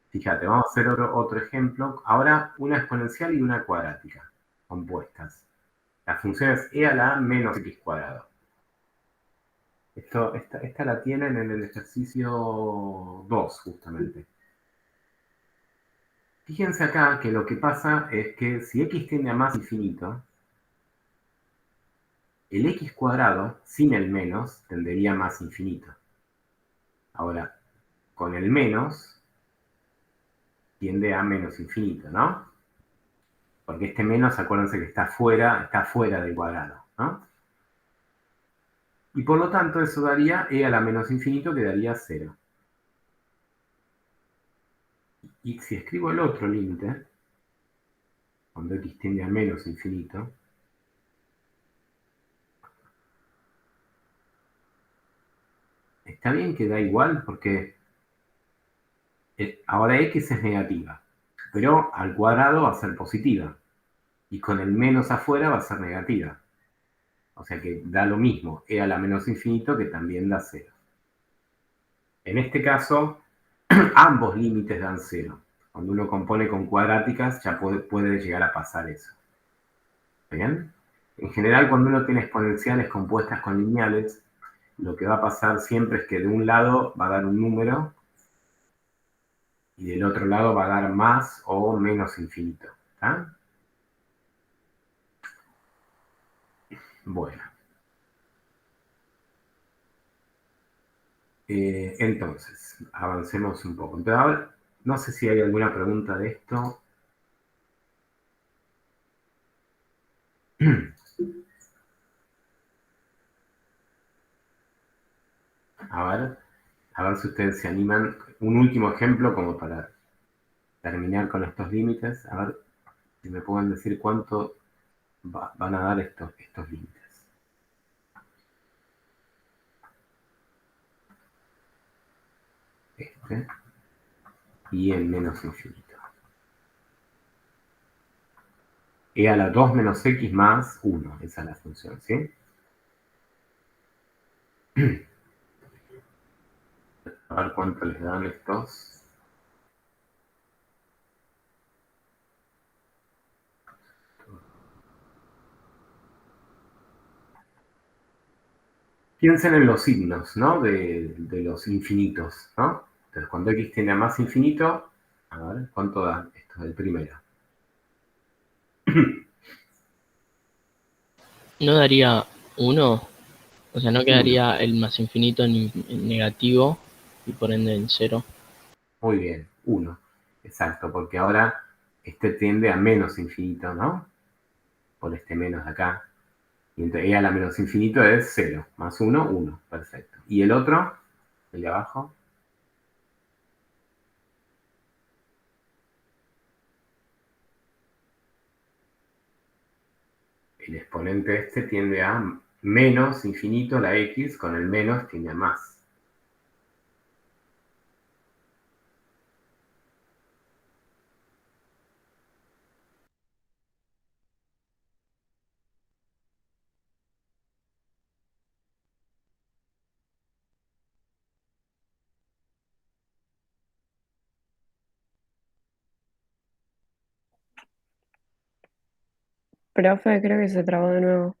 Fíjate, vamos a hacer otro ejemplo. Ahora una exponencial y una cuadrática compuestas. La función es e a la menos x cuadrado. Esta la tienen en el ejercicio 2, justamente. Fíjense acá que lo que pasa es que si x tiende a más infinito, el x cuadrado, sin el menos, tendería a más infinito. Ahora, con el menos, tiende a menos infinito, ¿no? Porque este menos, acuérdense que está fuera del cuadrado, ¿no? Y por lo tanto, eso daría e a la menos infinito, que daría 0. Y si escribo el otro límite, cuando x tiende a menos infinito, está bien que da igual porque ahora x es negativa, pero al cuadrado va a ser positiva. Y con el menos afuera va a ser negativa. O sea que da lo mismo, e a la menos infinito, que también da 0. En este caso, ambos límites dan 0. Cuando uno compone con cuadráticas ya puede llegar a pasar eso. ¿Bien? En general, cuando uno tiene exponenciales compuestas con lineales, lo que va a pasar siempre es que de un lado va a dar un número y del otro lado va a dar más o menos infinito. ¿Está? Bueno. Entonces, avancemos un poco. Entonces, ahora, no sé si hay alguna pregunta de esto. A ver. A ver si ustedes se animan. Un último ejemplo como para terminar con estos límites. A ver si me pueden decir cuánto van a dar estos límites. Este y el menos infinito. E a la 2 menos x más 1. Esa es la función, ¿sí? A ver cuánto les dan estos. Piensen en los signos, ¿no? De los infinitos, ¿no? Entonces, cuando x tiende a más infinito, a ver, ¿cuánto da esto del primero? ¿No daría 1? O sea, ¿no 1. quedaría el más infinito en negativo y por ende en 0? Muy bien, 1. Exacto, porque ahora este tiende a menos infinito, ¿no? Por este menos de acá. Y entonces e a la menos infinito es 0. Más 1, 1. Perfecto. ¿Y el otro? El de abajo. El exponente este tiende a menos infinito, la x, con el menos tiende a más. Profe, creo que se trabó de nuevo.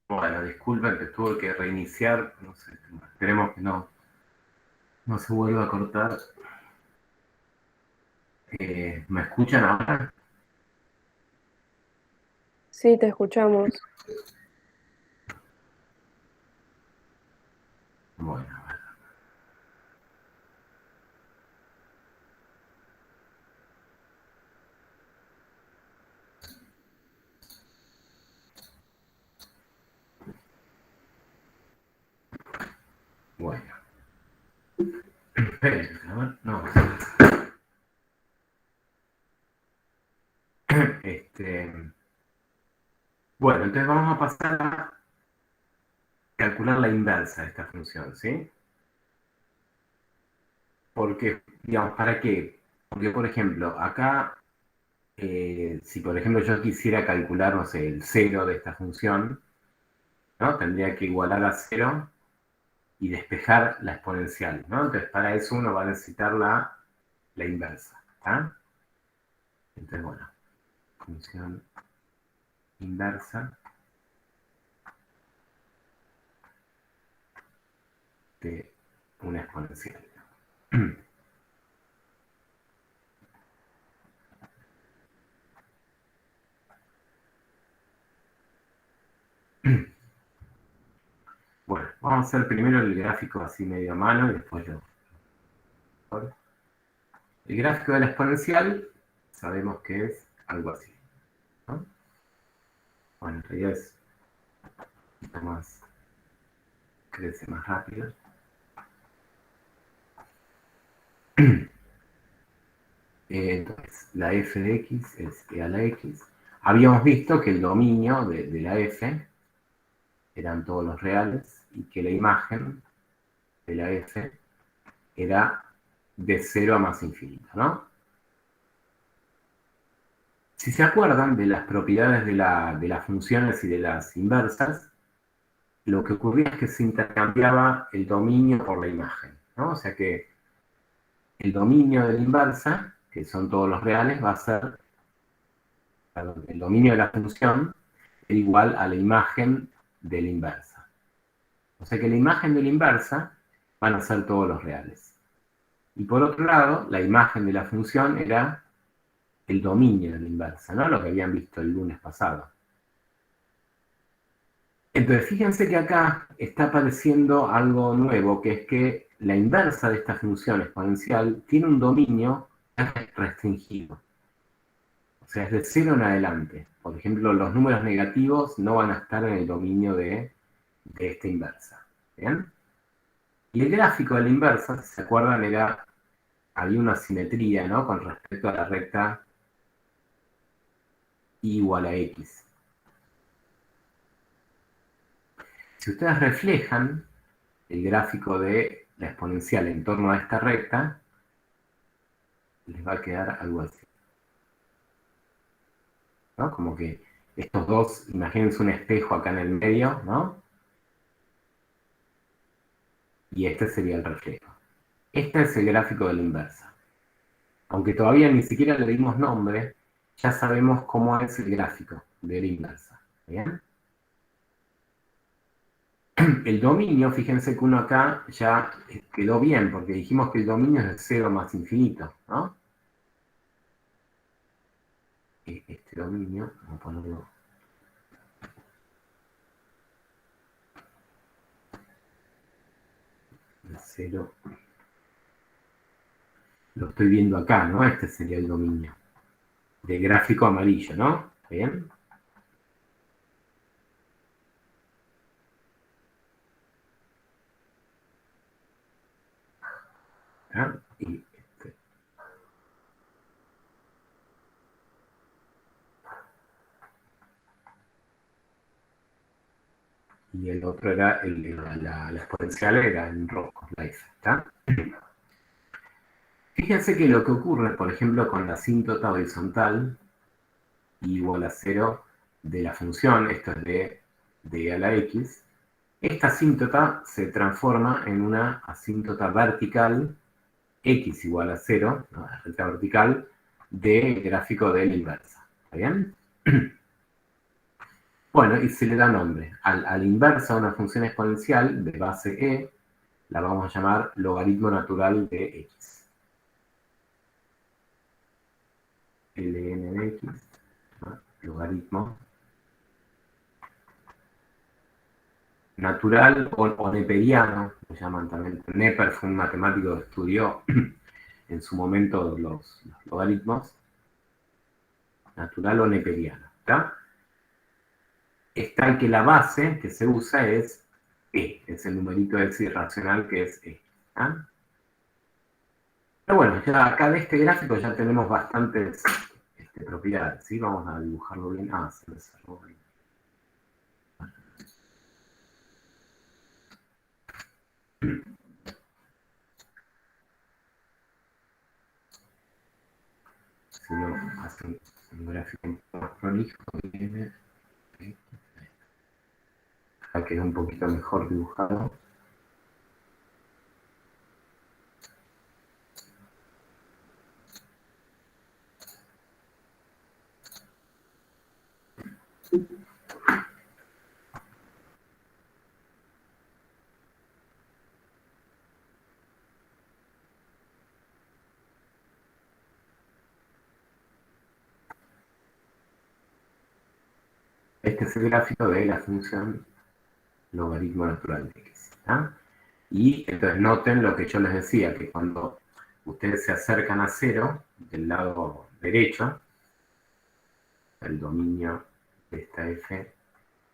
Bueno, disculpen que tuve que reiniciar, no sé, esperemos que no se vuelva a cortar. ¿Me escuchan ahora? Sí, te escuchamos. Bueno, bueno. Esperen, a ver, no. Bueno, entonces vamos a pasar a calcular la inversa de esta función, ¿sí? Porque, digamos, ¿para qué? Porque, por ejemplo, acá, si por ejemplo yo quisiera calcular, no sé, el cero de esta función, ¿no? Tendría que igualar a cero y despejar la exponencial, ¿no? Entonces, para eso uno va a necesitar la inversa, ¿está? Entonces, bueno, función inversa de una exponencial. Bueno, vamos a hacer primero el gráfico así medio a mano y después yo. El gráfico de la exponencial sabemos que es algo así, ¿no? Bueno, en realidad es un poquito más, crece más rápido. Entonces, la f de x es e a la x. Habíamos visto que el dominio de la f eran todos los reales y que la imagen de la f era de 0 a más infinito, ¿no? Si se acuerdan de las propiedades de las funciones y de las inversas, lo que ocurría es que se intercambiaba el dominio por la imagen, ¿no? O sea que el dominio de la inversa, que son todos los reales, va a ser, perdón, el dominio de la función es igual a la imagen de la inversa. O sea que la imagen de la inversa van a ser todos los reales. Y por otro lado, la imagen de la función era el dominio de la inversa, ¿no? Lo que habían visto el lunes pasado. Entonces, fíjense que acá está apareciendo algo nuevo, que es que la inversa de esta función exponencial tiene un dominio restringido. O sea, es de 0 en adelante. Por ejemplo, los números negativos no van a estar en el dominio de esta inversa. ¿Bien? Y el gráfico de la inversa, si se acuerdan, había una simetría, ¿no? Con respecto a la recta y igual a x. Si ustedes reflejan el gráfico de la exponencial en torno a esta recta, les va a quedar algo así, ¿no? Como que estos dos, imagínense un espejo acá en el medio, ¿no? Y este sería el reflejo. Este es el gráfico de la inversa. Aunque todavía ni siquiera le dimos nombre, ya sabemos cómo es el gráfico de la inversa. ¿Bien? El dominio, fíjense que uno acá ya quedó bien, porque dijimos que el dominio es de 0 más infinito, ¿no? Este dominio, vamos a ponerlo de 0. Lo estoy viendo acá, ¿no? Este sería el dominio. De gráfico amarillo, ¿no? ¿Bien? ¿Ah? Y el otro era, la exponencial era en rojo, la F, ¿está? Fíjense que lo que ocurre, por ejemplo, con la asíntota horizontal igual a 0 de la función, esto es de e a la x, esta asíntota se transforma en una asíntota vertical, x igual a 0, ¿no? La recta vertical, del gráfico de la inversa. ¿Está bien? Bueno, y se le da nombre. Al inverso de una función exponencial de base e, la vamos a llamar logaritmo natural de x. ln de x, ¿no? Logaritmo natural o neperiano, lo llaman también. Neper fue un matemático que estudió en su momento los logaritmos. Natural o neperiano, ¿está? Está en que la base que se usa es e, es el numerito x irracional que es e. ¿Ah? Pero bueno, ya acá de este gráfico ya tenemos bastantes propiedades, ¿sí? Vamos a dibujarlo bien. Ah, se me cerró bien. Si uno hace un gráfico un poco más prolijo, viene acá queda un poquito mejor dibujado. Este es el gráfico de la función logaritmo natural de x. ¿Ah? Y entonces noten lo que yo les decía, que cuando ustedes se acercan a cero, del lado derecho, el dominio de esta f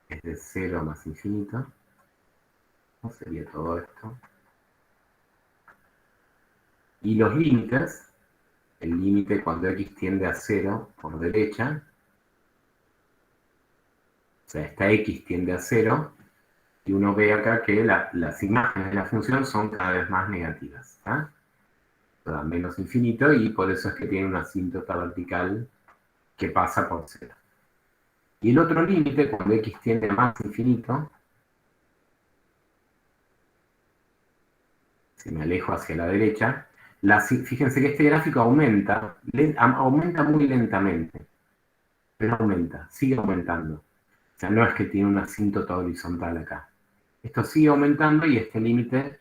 es de 0 más infinito. ¿Cómo sería todo esto? Y los límites, el límite cuando x tiende a 0 por derecha, o sea, esta x tiende a 0, y uno ve acá que las imágenes de la función son cada vez más negativas. ¿Ah? Da menos infinito y por eso es que tiene una asíntota vertical que pasa por 0. Y el otro límite, cuando x tiende a más infinito, si me alejo hacia la derecha, fíjense que este gráfico aumenta muy lentamente, pero aumenta, sigue aumentando. O sea, no es que tiene una asíntota horizontal acá. Esto sigue aumentando y este límite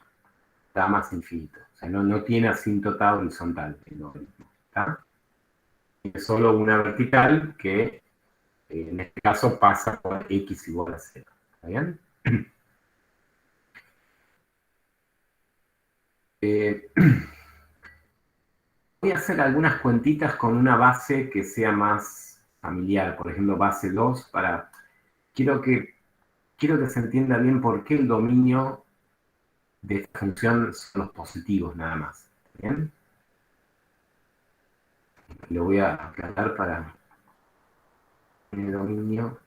da más infinito. O sea, no tiene asíntota horizontal el logaritmo. ¿Está? Es solo una vertical que, en este caso, pasa por x igual a 0. ¿Está bien? Voy a hacer algunas cuentitas con una base que sea más familiar. Por ejemplo, base 2, quiero que se entienda bien por qué el dominio de esta función son los positivos nada más. ¿Bien? Lo voy a aclarar para el dominio.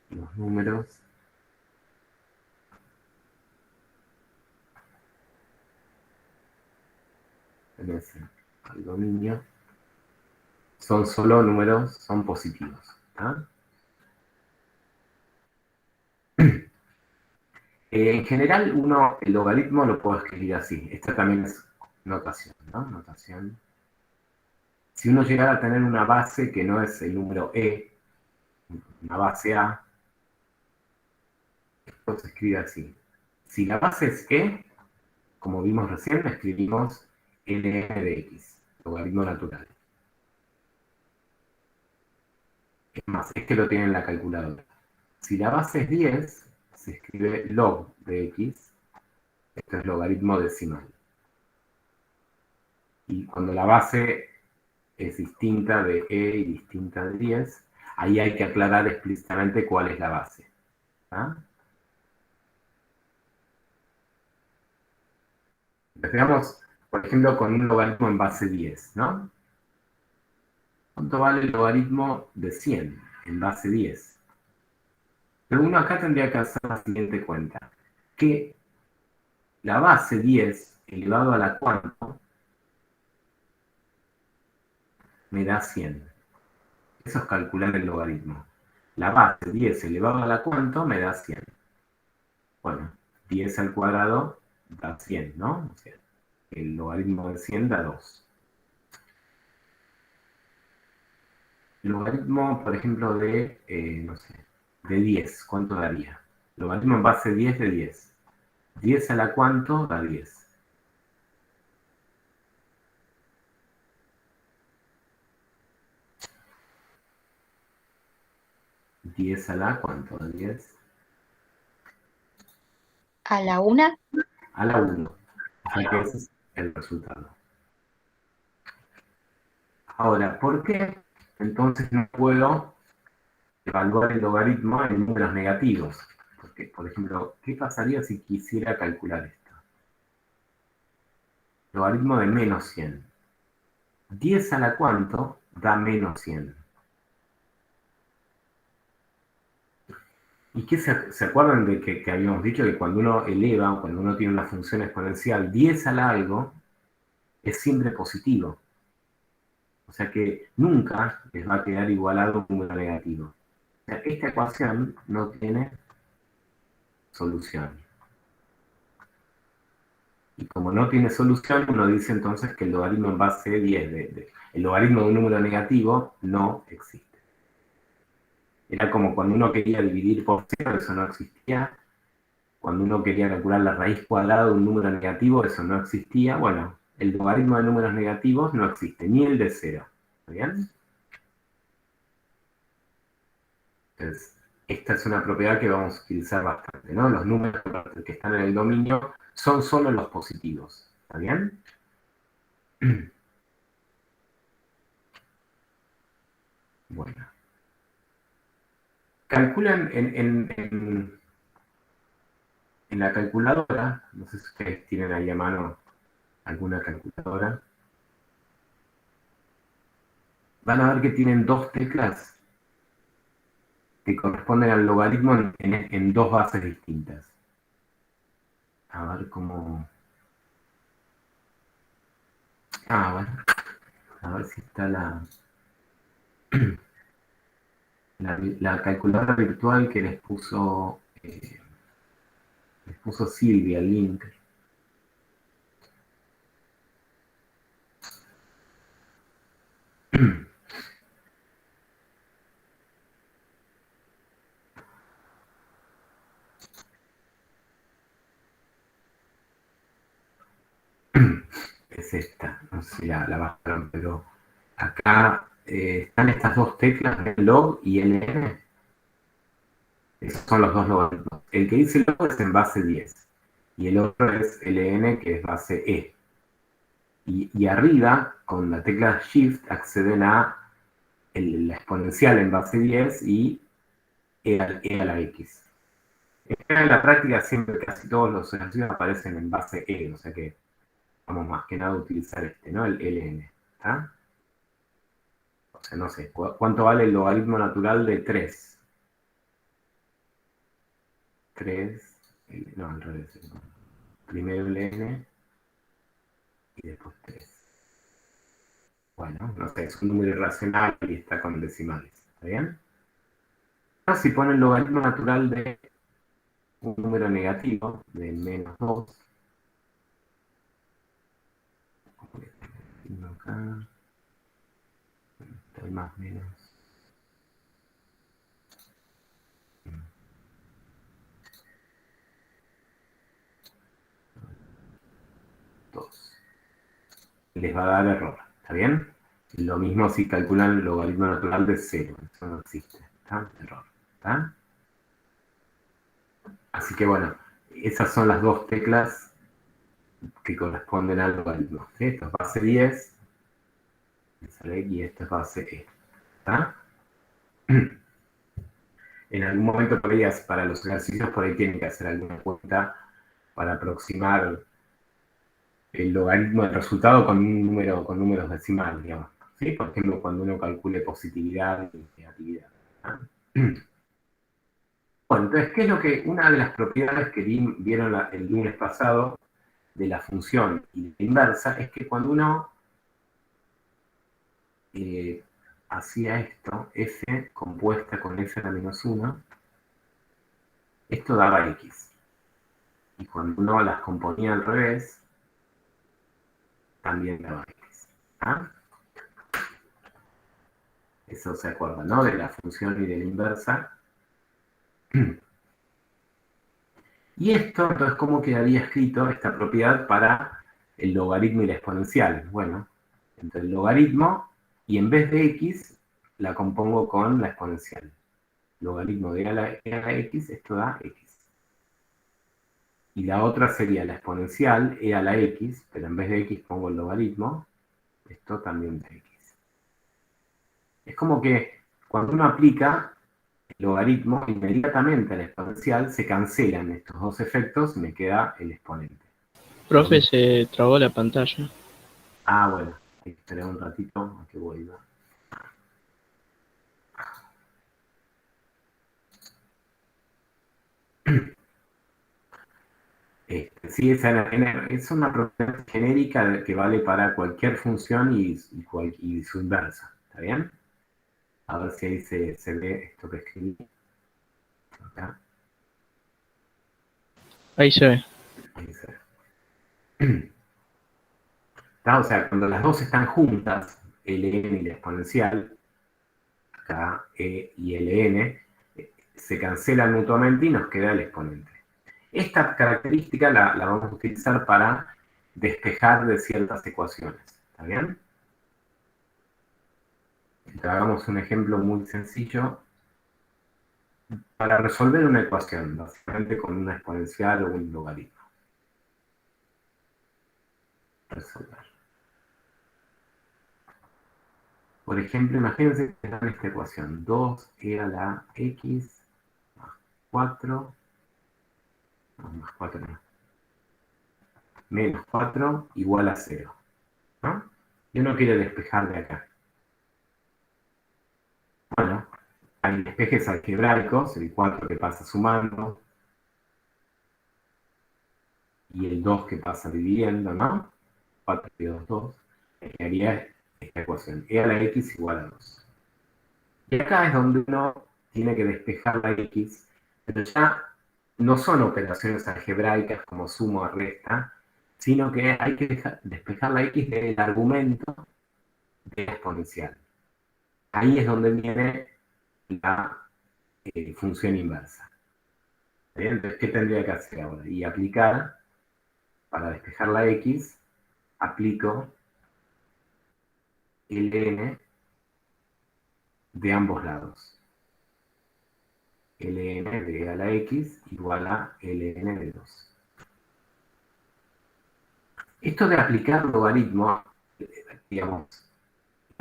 Los números en ese al dominio son solo números, son positivos. ¿Ah? En general, el logaritmo lo puedo escribir así. Esta también es notación, ¿no? Notación. Si uno llegara a tener una base que no es el número e, una base a, esto se escribe así. Si la base es e, como vimos recién, escribimos ln de x, logaritmo natural. Es más, es que lo tiene en la calculadora. Si la base es 10, se escribe log de x, esto es logaritmo decimal. Y cuando la base es distinta de e y distinta de 10, ahí hay que aclarar explícitamente cuál es la base. ¿Ah? Empezamos, por ejemplo, con un logaritmo en base 10, ¿no? ¿Cuánto vale el logaritmo de 100 en base 10? Pero uno acá tendría que hacer la siguiente cuenta, que la base 10 elevado a la cuánto me da 100. Eso es calcular el logaritmo. La base 10 elevado a la cuánto me da 100. Bueno, 10 al cuadrado da 100, ¿no? O sea, el logaritmo de 100 da 2. El logaritmo, por ejemplo, no sé, de 10, ¿cuánto daría? Logaritmo en base 10 de 10. 10 a la cuánto da 10. 10 a la cuánto da 10. ¿A la 1? A la 1. O sea que ese es el resultado. Ahora, ¿por qué entonces no puedo evaluar el logaritmo en números negativos? Porque, por ejemplo, ¿qué pasaría si quisiera calcular esto? Logaritmo de menos 100. 10 a la cuánto da menos 100. ¿Y qué se acuerdan de que habíamos dicho que cuando uno eleva, cuando uno tiene una función exponencial, 10 al algo es siempre positivo? O sea que nunca les va a quedar igualado un número negativo. O sea, esta ecuación no tiene solución. Y como no tiene solución, uno dice entonces que el logaritmo en base de 10, el logaritmo de un número negativo, no existe. Era como cuando uno quería dividir por cero, eso no existía. Cuando uno quería calcular la raíz cuadrada de un número negativo, eso no existía. Bueno, el logaritmo de números negativos no existe, ni el de cero. ¿Está bien? Entonces, esta es una propiedad que vamos a utilizar bastante, ¿no? Los números que están en el dominio son solo los positivos. ¿Está bien? Bueno. Calculan en la calculadora, no sé si ustedes tienen ahí a mano alguna calculadora, van a ver que tienen dos teclas que corresponden al logaritmo en dos bases distintas. A ver cómo... Ah, bueno. A ver si está la calculadora virtual que les puso Silvia, el link. Es esta, no sé si la bajaron, pero acá están estas dos teclas, el log y el ln. Esos son los dos logaritmos. El que dice log es en base 10 y el otro es ln, que es base e. Y arriba, con la tecla shift, acceden a la exponencial en base 10 y e a la x. En la práctica siempre casi todos los ejercicios aparecen en base e, o sea que vamos más que nada a utilizar este, ¿no? El ln. ¿Está? O sea, no sé, ¿cuánto vale el logaritmo natural de 3? 3, no, al revés. Primero el n y después 3. Bueno, no sé, es un número irracional y está con decimales. ¿Está bien? Ahora si pone el logaritmo natural de un número negativo, de menos 2, acá, estoy más menos. 2. Les va a dar error, ¿está bien? Lo mismo si calculan el logaritmo natural de 0, eso no existe, ¿está? Error, ¿está? Así que bueno, esas son las dos teclas que corresponden al logaritmo. ¿Sí? Esto es base 10, y esto es base e. ¿Está? En algún momento por ahí, para los ejercicios, por ahí tienen que hacer alguna cuenta para aproximar el logaritmo del resultado con un número, con números decimales, digamos. ¿Sí? Por ejemplo, cuando uno calcule positividad y negatividad. ¿Ah? Bueno, entonces, ¿qué es lo que, una de las propiedades que vieron el lunes pasado de la función y de la inversa, es que cuando uno hacía esto, f compuesta con f a la menos 1, esto daba x. Y cuando uno las componía al revés, también daba x. ¿Ah? Eso se acuerda, ¿no? De la función y de la inversa. Y esto, entonces, ¿cómo quedaría escrito esta propiedad para el logaritmo y la exponencial? Bueno, entre el logaritmo y en vez de x, la compongo con la exponencial. Logaritmo de e a la x, esto da x. Y la otra sería la exponencial e a la x, pero en vez de x pongo el logaritmo, esto también da x. Es como que cuando uno aplica el logaritmo, inmediatamente a la exponencial se cancelan estos dos efectos y me queda el exponente. Profe, se trabó la pantalla. Ah, bueno, hay que esperar un ratito a que vuelva. Sí, es una propiedad genérica que vale para cualquier función y su inversa. ¿Está bien? A ver si ahí se ve esto que escribí. Acá. Ahí se ve. Ahí se ve. ¿Está? O sea, cuando las dos están juntas, ln y la exponencial, acá e y ln, se cancelan mutuamente y nos queda el exponente. Esta característica la vamos a utilizar para despejar de ciertas ecuaciones. ¿Está bien? Hagamos un ejemplo muy sencillo para resolver una ecuación, básicamente con una exponencial o un logaritmo. Resolver. Por ejemplo, imagínense que dan esta ecuación. 2e a la x más 4, más 4 no, menos 4 igual a 0. ¿No? Y uno quiere despejar de acá. Bueno, hay despejes algebraicos, el 4 que pasa sumando, y el 2 que pasa dividiendo, ¿no? 4 y 2, 2. Y haría esta ecuación, e a la x igual a 2. Y acá es donde uno tiene que despejar la x, pero ya no son operaciones algebraicas como suma o resta, sino que hay que despejar la x del argumento de la exponencial. Ahí es donde viene la función inversa. ¿Bien? Entonces, ¿qué tendría que hacer ahora? Y aplicar, para despejar la x, aplico ln de ambos lados. ln de a la x igual a ln de 2. Esto de aplicar logaritmo, digamos,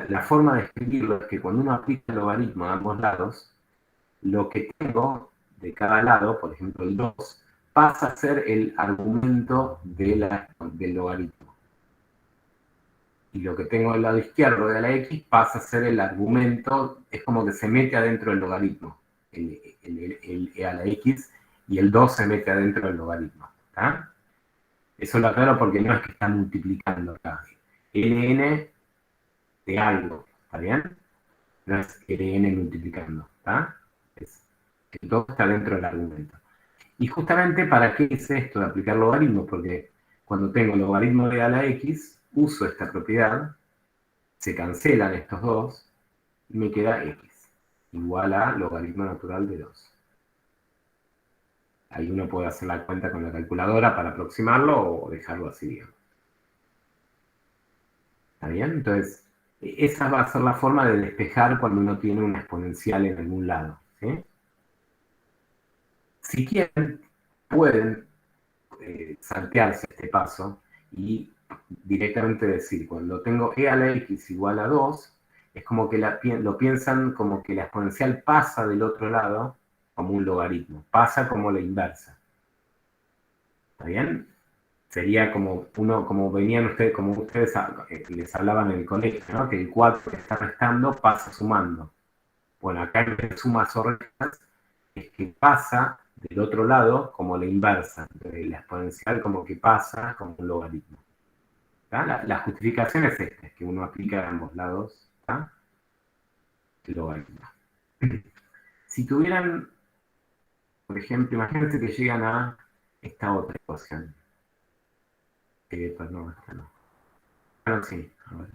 la forma de escribirlo es que cuando uno aplica el logaritmo a ambos lados, lo que tengo de cada lado, por ejemplo el 2, pasa a ser el argumento del logaritmo. Y lo que tengo del lado izquierdo de la x pasa a ser el argumento, es como que se mete adentro del logaritmo, el e a la x, y el 2 se mete adentro del logaritmo. ¿Está? Eso lo aclaro porque no es que está multiplicando acá. ln de algo, ¿está bien? No es ln multiplicando, ¿está? El 2 está dentro del argumento. Y justamente, ¿para qué es esto de aplicar logaritmos? Porque cuando tengo logaritmo de a la x, uso esta propiedad, se cancelan estos dos, y me queda x, igual a logaritmo natural de 2. Ahí uno puede hacer la cuenta con la calculadora para aproximarlo o dejarlo así, digamos. ¿Está bien? Entonces, esa va a ser la forma de despejar cuando uno tiene una exponencial en algún lado. ¿Sí? Si quieren, pueden saltearse este paso y directamente decir, cuando tengo e a la x igual a 2, es como que lo piensan como que la exponencial pasa del otro lado como un logaritmo, pasa como la inversa. ¿Está bien? Sería como venían ustedes, como ustedes les hablaban en el colegio, ¿no? Que el 4 que está restando pasa sumando. Bueno, acá en vez de sumas o restas, es que pasa del otro lado como la inversa, de la exponencial como que pasa como un logaritmo. La justificación es esta, es que uno aplica a ambos lados, ¿tá? El logaritmo. Si tuvieran, por ejemplo, imagínense que llegan a esta otra ecuación. Pero no, esta no. Bueno, sí, a ver.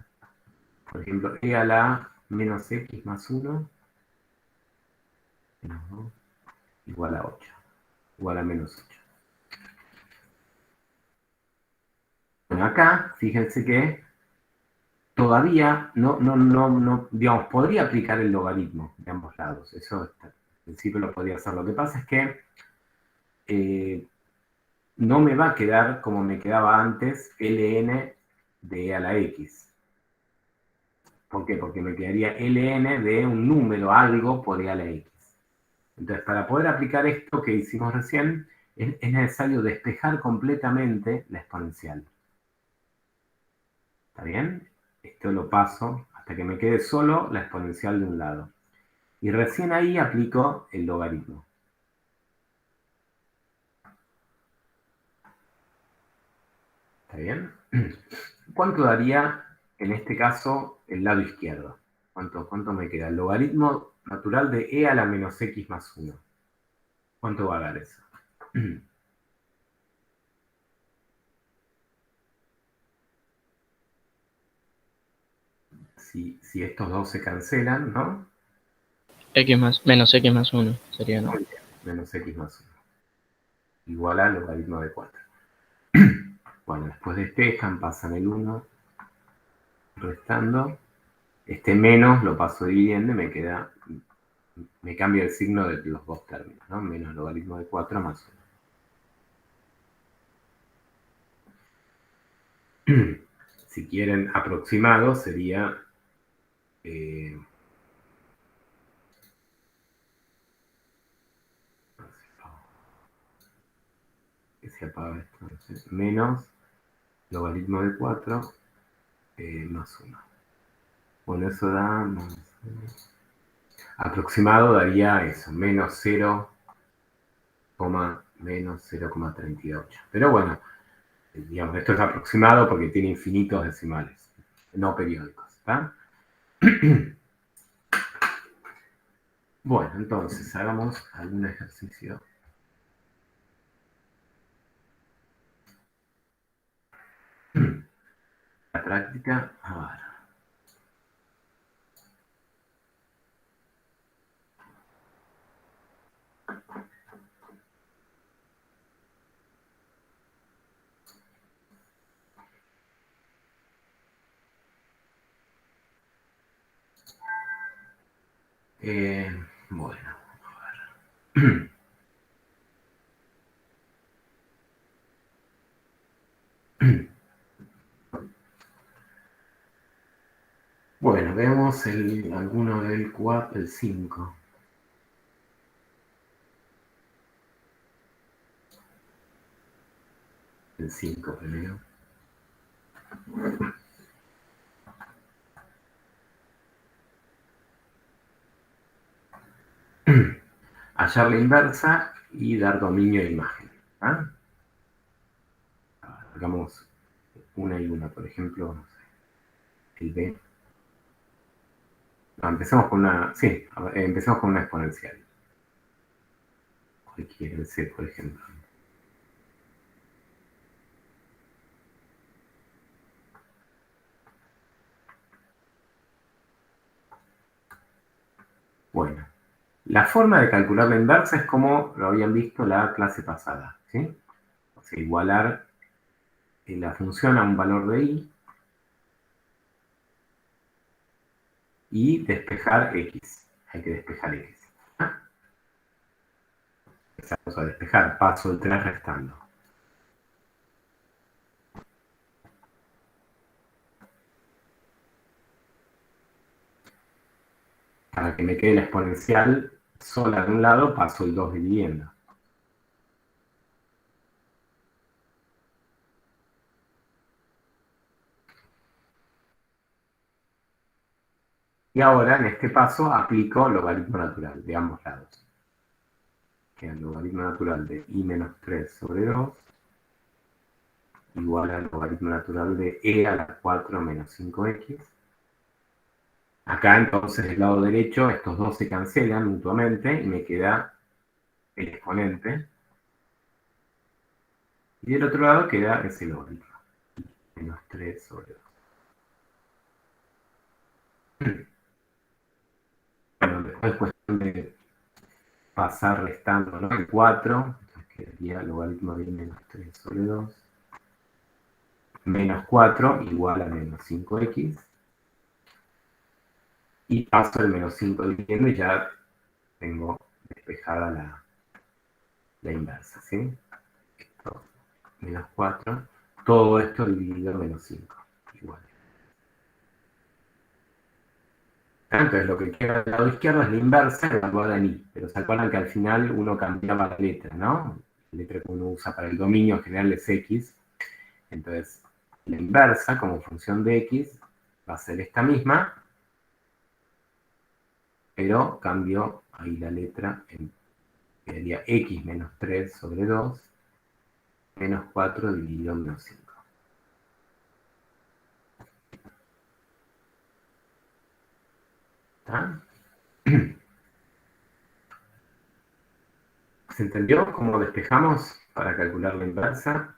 Por ejemplo, e a la menos x más 1 menos 2 igual a 8. Igual a menos 8. Bueno, acá, fíjense que todavía no, digamos, podría aplicar el logaritmo de ambos lados. Eso en principio lo podría hacer. Lo que pasa es que no me va a quedar como me quedaba antes ln de e a la x. ¿Por qué? Porque me quedaría ln de un número, algo, por e a la x. Entonces, para poder aplicar esto que hicimos recién, es necesario despejar completamente la exponencial. ¿Está bien? Esto lo paso hasta que me quede solo la exponencial de un lado. Y recién ahí aplico el logaritmo. ¿Está bien? ¿Cuánto daría, en este caso, el lado izquierdo? ¿Cuánto me queda? El logaritmo natural de e a la menos x más 1. ¿Cuánto va a dar eso? Si estos dos se cancelan, ¿no? Menos x más 1 sería, ¿no? Menos x más 1. Igual al logaritmo de 4. Bueno, después despejan, pasan el 1, restando. Este menos lo paso dividiendo y me cambia el signo de los dos términos, ¿no? Menos logaritmo de 4 más 1. Si quieren aproximado, sería... que se apaga esto, no sé, menos logaritmo de 4 más 1. Bueno, eso da más... Aproximado daría eso, menos 0, menos 0,38. Pero bueno, digamos, esto es aproximado porque tiene infinitos decimales, no periódicos, ¿está? Bueno, entonces, hagamos algún ejercicio. La práctica, a ver. Bueno, a ver. Bueno, vemos alguno del 4, el 5. El 5 primero. Hallar la inversa y dar dominio de imagen. ¿Ah? Hagamos una y una, por ejemplo, no sé, el B. No, empecemos con una, sí, empecemos con una exponencial. Cualquiera, el C, por ejemplo. Bueno, la forma de calcular la inversa es como lo habían visto la clase pasada, ¿sí? O sea, igualar la función a un valor de i y despejar x. Hay que despejar x. Empezamos a despejar, paso el 3 restando. Para que me quede la exponencial sola de un lado, paso el 2 dividiendo. Y ahora, en este paso, aplico logaritmo natural de ambos lados. Queda el logaritmo natural de i menos 3 sobre 2 igual al logaritmo natural de e a la 4 menos 5x. Acá, entonces, del lado derecho, estos dos se cancelan mutuamente y me queda el exponente. Y del otro lado queda ese logaritmo. Menos 3 sobre 2. Bueno, después es cuestión de pasar restando, ¿no? El 4, entonces quedaría el logaritmo de menos 3 sobre 2. Menos 4 igual a menos 5x. Y paso el menos 5 dividiendo y ya tengo despejada la inversa, ¿sí? Esto, menos 4. Todo esto dividido menos 5. Igual. Entonces lo que queda del lado izquierdo es la inversa evaluada en i. Pero se acuerdan que al final uno cambiaba la letra, ¿no? La letra que uno usa para el dominio general es x. Entonces la inversa como función de x va a ser esta misma, pero cambio ahí la letra, quedaría x menos 3 sobre 2, menos 4 dividido en menos 5. ¿Está? ¿Se entendió cómo despejamos para calcular la inversa?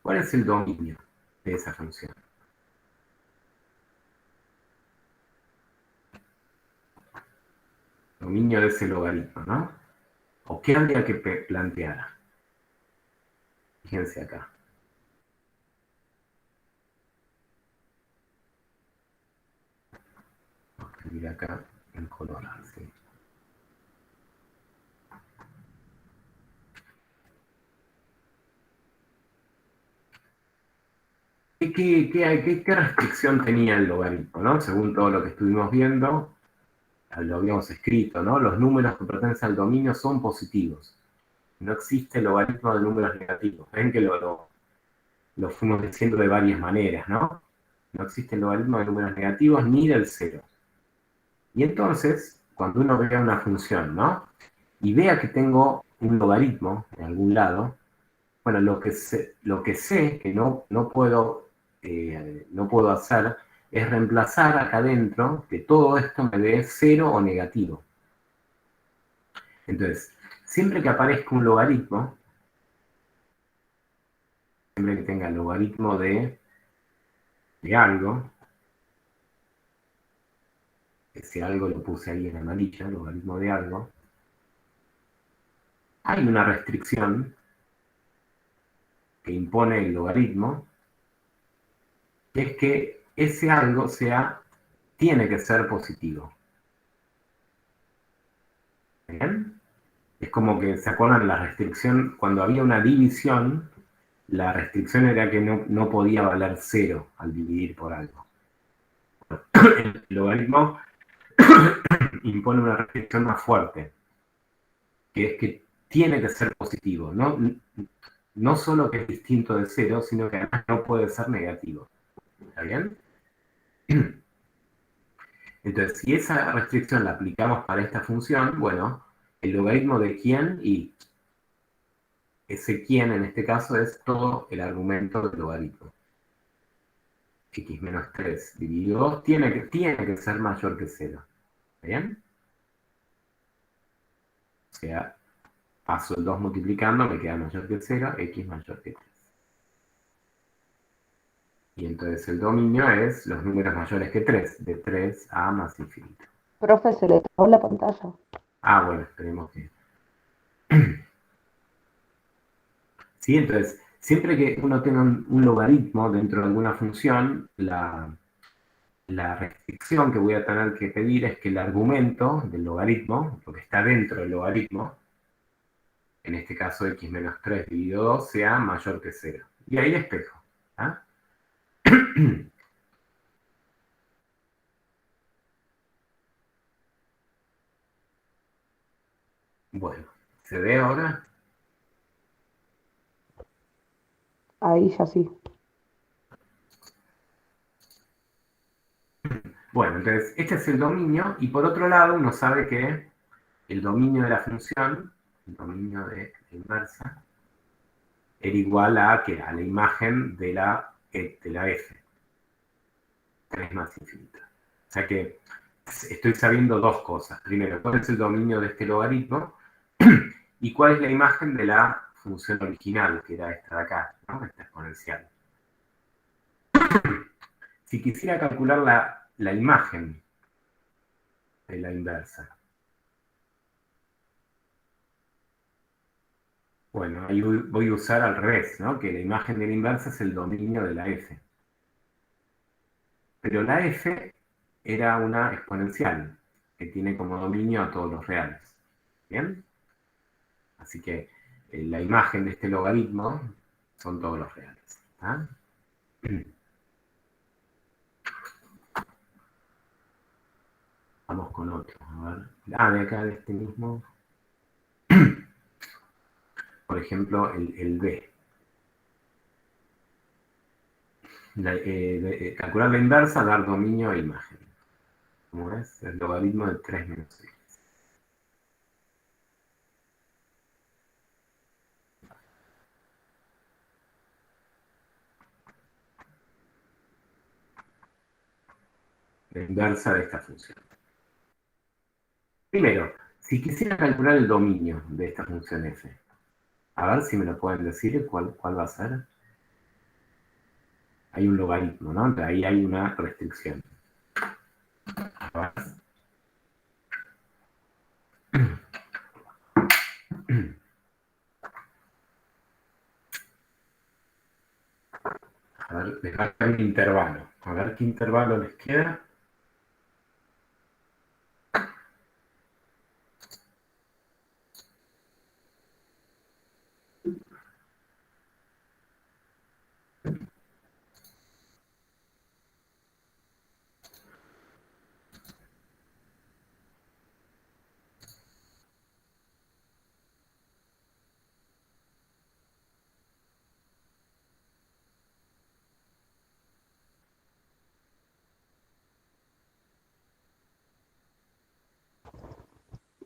¿Cuál es el dominio de esa función? Dominio de ese logaritmo, ¿no? ¿O qué habría que plantear? Fíjense acá. Voy a escribir acá en color, ¿sí? ¿Qué restricción tenía el logaritmo, ¿no? Según todo lo que estuvimos viendo, lo habíamos escrito, ¿no? Los números que pertenecen al dominio son positivos. No existe logaritmo de números negativos. Ven que lo fuimos diciendo de varias maneras, ¿no? No existe el logaritmo de números negativos ni del cero. Y entonces, cuando uno vea una función, ¿no? Y vea que tengo un logaritmo en algún lado, bueno, lo que sé que no puedo hacer es reemplazar acá adentro que todo esto me dé cero o negativo. Entonces, siempre que aparezca un logaritmo, siempre que tenga el logaritmo de algo, ese algo lo puse ahí en amarillo, logaritmo de algo, hay una restricción que impone el logaritmo, que es que ese algo tiene que ser positivo. ¿Bien? Es como que, ¿se acuerdan la restricción? Cuando había una división, la restricción era que no podía valer cero al dividir por algo. El logaritmo impone una restricción más fuerte, que es que tiene que ser positivo. No solo que es distinto de cero, sino que además no puede ser negativo. ¿Está bien? Entonces, si esa restricción la aplicamos para esta función, bueno, el logaritmo de quién, y ese quién en este caso es todo el argumento del logaritmo. X menos 3 dividido 2 tiene que ser mayor que 0. ¿Bien? O sea, paso el 2 multiplicando, me queda mayor que 0, X mayor que 3. Y entonces el dominio es los números mayores que 3, de 3 a más infinito. Profe, se le trabó la pantalla. Ah, bueno, esperemos que... Sí, entonces, siempre que uno tenga un logaritmo dentro de alguna función, la restricción que voy a tener que pedir es que el argumento del logaritmo, lo que está dentro del logaritmo, en este caso x menos 3 dividido 2, sea mayor que 0. Y ahí despejo. ¿Ah? Bueno, ¿se ve ahora? Ahí ya sí. Bueno, entonces, este es el dominio, y por otro lado, uno sabe que el dominio de la función, el dominio de la inversa, era igual a la imagen de la f. 3 más infinito. sea que estoy sabiendo dos cosas. Primero, cuál es el dominio de este logaritmo y cuál es la imagen de la función original, que era esta de acá, ¿no? Esta exponencial. Si quisiera calcular la imagen de la inversa, bueno, ahí voy a usar al revés, ¿no? Que la imagen de la inversa es el dominio de la f. Pero la f era una exponencial, que tiene como dominio a todos los reales. ¿Bien? Así que la imagen de este logaritmo son todos los reales. ¿Ah? Vamos con otro. A ver. De acá, de este mismo. Por ejemplo, el b. Calcular la inversa, dar dominio a imagen. ¿Cómo es? El logaritmo de 3 menos 6. La inversa de esta función. Primero, si quisiera calcular el dominio de esta función f, a ver si me lo pueden decir cuál va a ser. Hay un logaritmo, ¿no? Entonces ahí hay una restricción. A ver, les va a dar un intervalo. A ver qué intervalo les queda.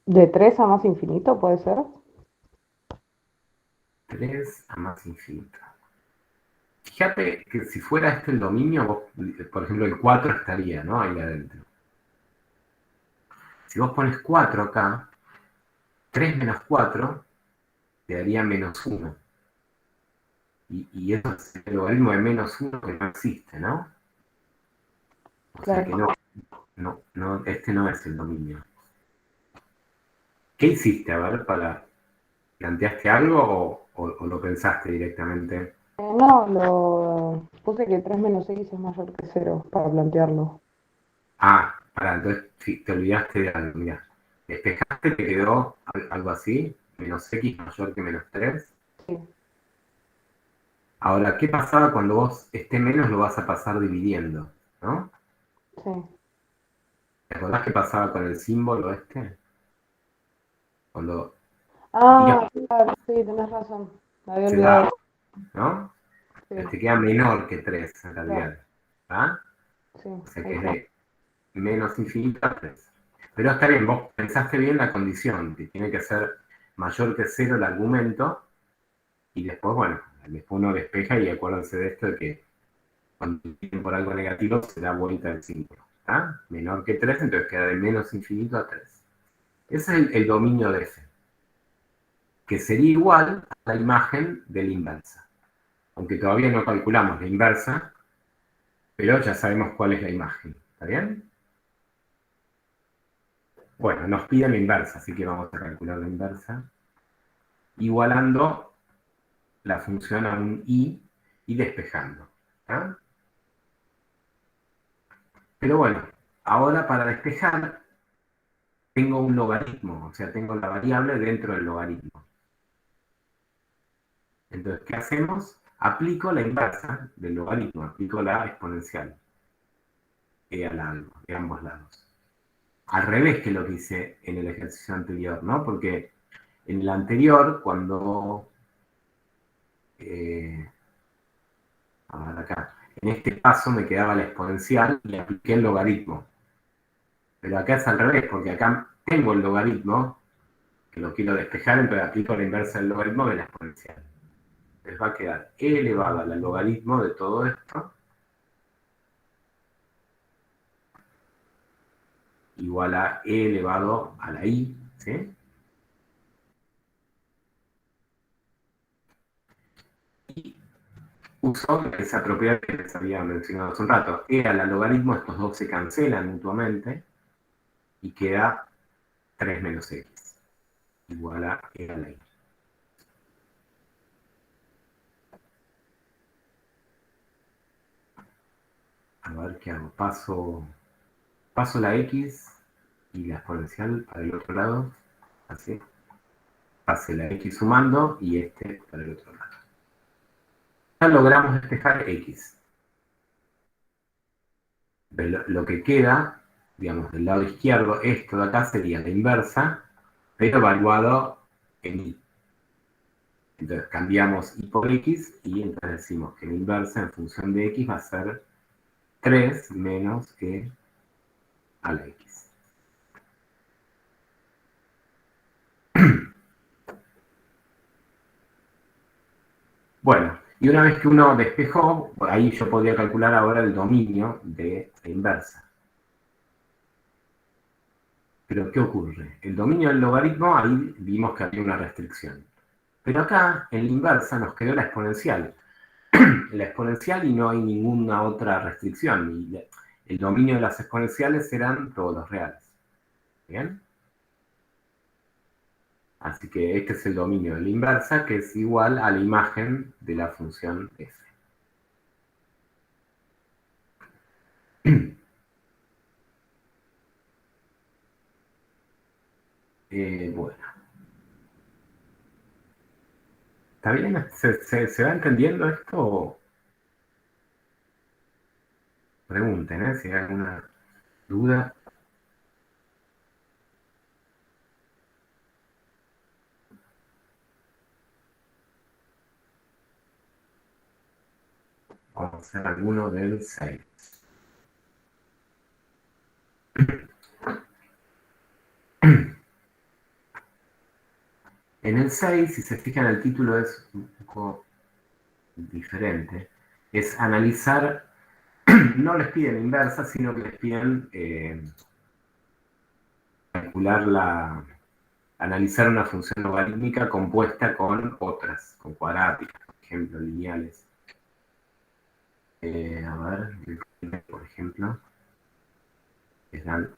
¿De 3 a más infinito puede ser? 3 a más infinito. Fíjate que si fuera este el dominio, vos, por ejemplo, el 4 estaría, ¿no? Ahí adentro. Si vos pones 4 acá, 3 menos 4 te daría menos 1. Y eso es el logaritmo de menos 1 que no existe, ¿no? O sea que no, este no es el dominio. ¿Qué hiciste? A ver, ¿planteaste algo o lo pensaste directamente? No, lo puse que 3 menos 6 es mayor que 0 para plantearlo. Entonces sí, te olvidaste de algo, mira. Despejaste, te quedó algo así, menos x mayor que menos 3. Sí, Ahora, ¿qué pasaba cuando vos este menos lo vas a pasar dividiendo? ¿No? sí. ¿Te acordás qué pasaba con el símbolo este? Cuando Claro, sí, tenés razón. Me había se da, olvidado. ¿no? Sí, Te queda menor que 3 en claro, realidad. ¿Ah? sí, O sea ahí que es está. de menos infinito a 3. Pero está bien, vos pensaste bien la condición, que tiene que ser mayor que 0 el argumento, y después, bueno, después uno despeja y acuérdense de esto de que cuando tienen por algo negativo se da vuelta el símbolo. ¿Está? Menor que 3, entonces queda de menos infinito a 3. Ese es el dominio de f, que sería igual a la imagen de la inversa. Aunque todavía no calculamos la inversa, pero ya sabemos cuál es la imagen. ¿Está bien? Bueno, nos pide la inversa, así que vamos a calcular la inversa. Igualando la función a un i y despejando. ¿Está? Pero bueno, ahora para despejar tengo un logaritmo, o sea, tengo la variable dentro del logaritmo. Entonces, ¿qué hacemos? Aplico la inversa del logaritmo, aplico la exponencial de ambos lados. Al revés que lo que hice en el ejercicio anterior, ¿no? Porque en el anterior, cuando... a ver acá. En este caso me quedaba la exponencial y apliqué el logaritmo. Pero acá es al revés, porque acá tengo el logaritmo, que lo quiero despejar, entonces aplico la inversa del logaritmo de la exponencial. Les va a quedar e elevado al logaritmo de todo esto igual a e elevado a la i, ¿sí? Y uso esa propiedad que les había mencionado hace un rato. E a la logaritmo, estos dos se cancelan mutuamente y queda 3 menos x, igual a e a la i. A ver qué hago. Paso la x y la exponencial para el otro lado, así. Pase la x sumando y este para el otro lado. Ya logramos despejar x. Lo que queda, digamos, del lado izquierdo, esto de acá sería la inversa, pero evaluado en y. Entonces cambiamos y por x y entonces decimos que la inversa en función de x va a ser 3 menos e a la x. Bueno, y una vez que uno despejó, ahí yo podría calcular ahora el dominio de la inversa. Pero ¿qué ocurre? El dominio del logaritmo, ahí vimos que había una restricción. Pero acá, en la inversa, nos quedó la exponencial. La exponencial y no hay ninguna otra restricción. Y el dominio de las exponenciales eran todos los reales. ¿Bien? Así que este es el dominio de la inversa, que es igual a la imagen de la función f. Bueno. ¿Está bien? ¿Se va entendiendo esto? Pregunten, si hay alguna duda. Vamos a hacer alguno del 6. En el 6, si se fijan, el título es un poco diferente. Es analizar, no les piden inversa, sino que les piden analizar una función logarítmica compuesta con otras, con cuadráticas, por ejemplo, lineales. A ver, por ejemplo, les dan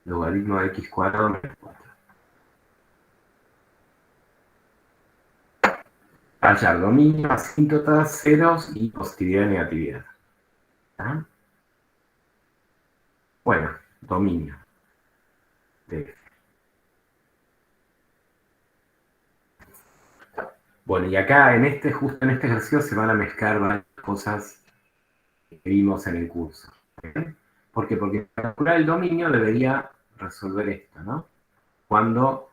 logaritmo de x cuadrado menos 4. Hallar dominio, asíntotas, ceros y positividad y negatividad. ¿Ah? Bueno, dominio de f. Bueno, y acá justo en este ejercicio se van a mezclar varias cosas que vimos en el curso. ¿Bien? ¿Por qué? Porque para calcular el dominio debería resolver esto, ¿no? Cuando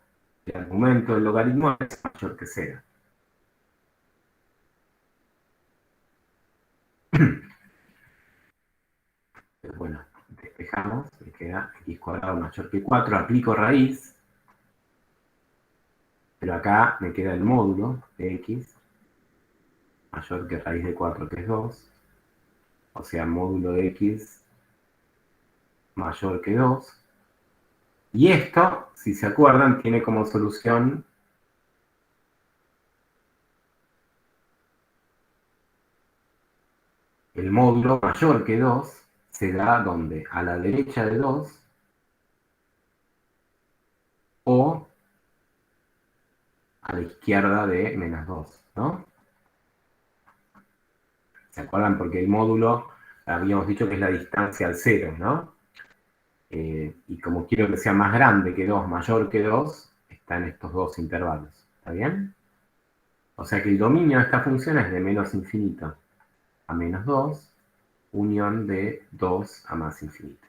el argumento del logaritmo es mayor que 0. Bueno, despejamos, me queda x cuadrado mayor que 4, aplico raíz, pero acá me queda el módulo de x mayor que raíz de 4, que es 2, o sea, módulo de x mayor que 2. Y esto, si se acuerdan, tiene como solución el módulo mayor que 2 se da donde a la derecha de 2 o a la izquierda de menos 2, ¿no? ¿Se acuerdan? Porque el módulo, habíamos dicho que es la distancia al 0, ¿no? Y como quiero que sea más grande que 2, mayor que 2, está en estos dos intervalos. ¿Está bien? O sea que el dominio de esta función es de menos infinito a menos 2, unión de 2 a más infinito.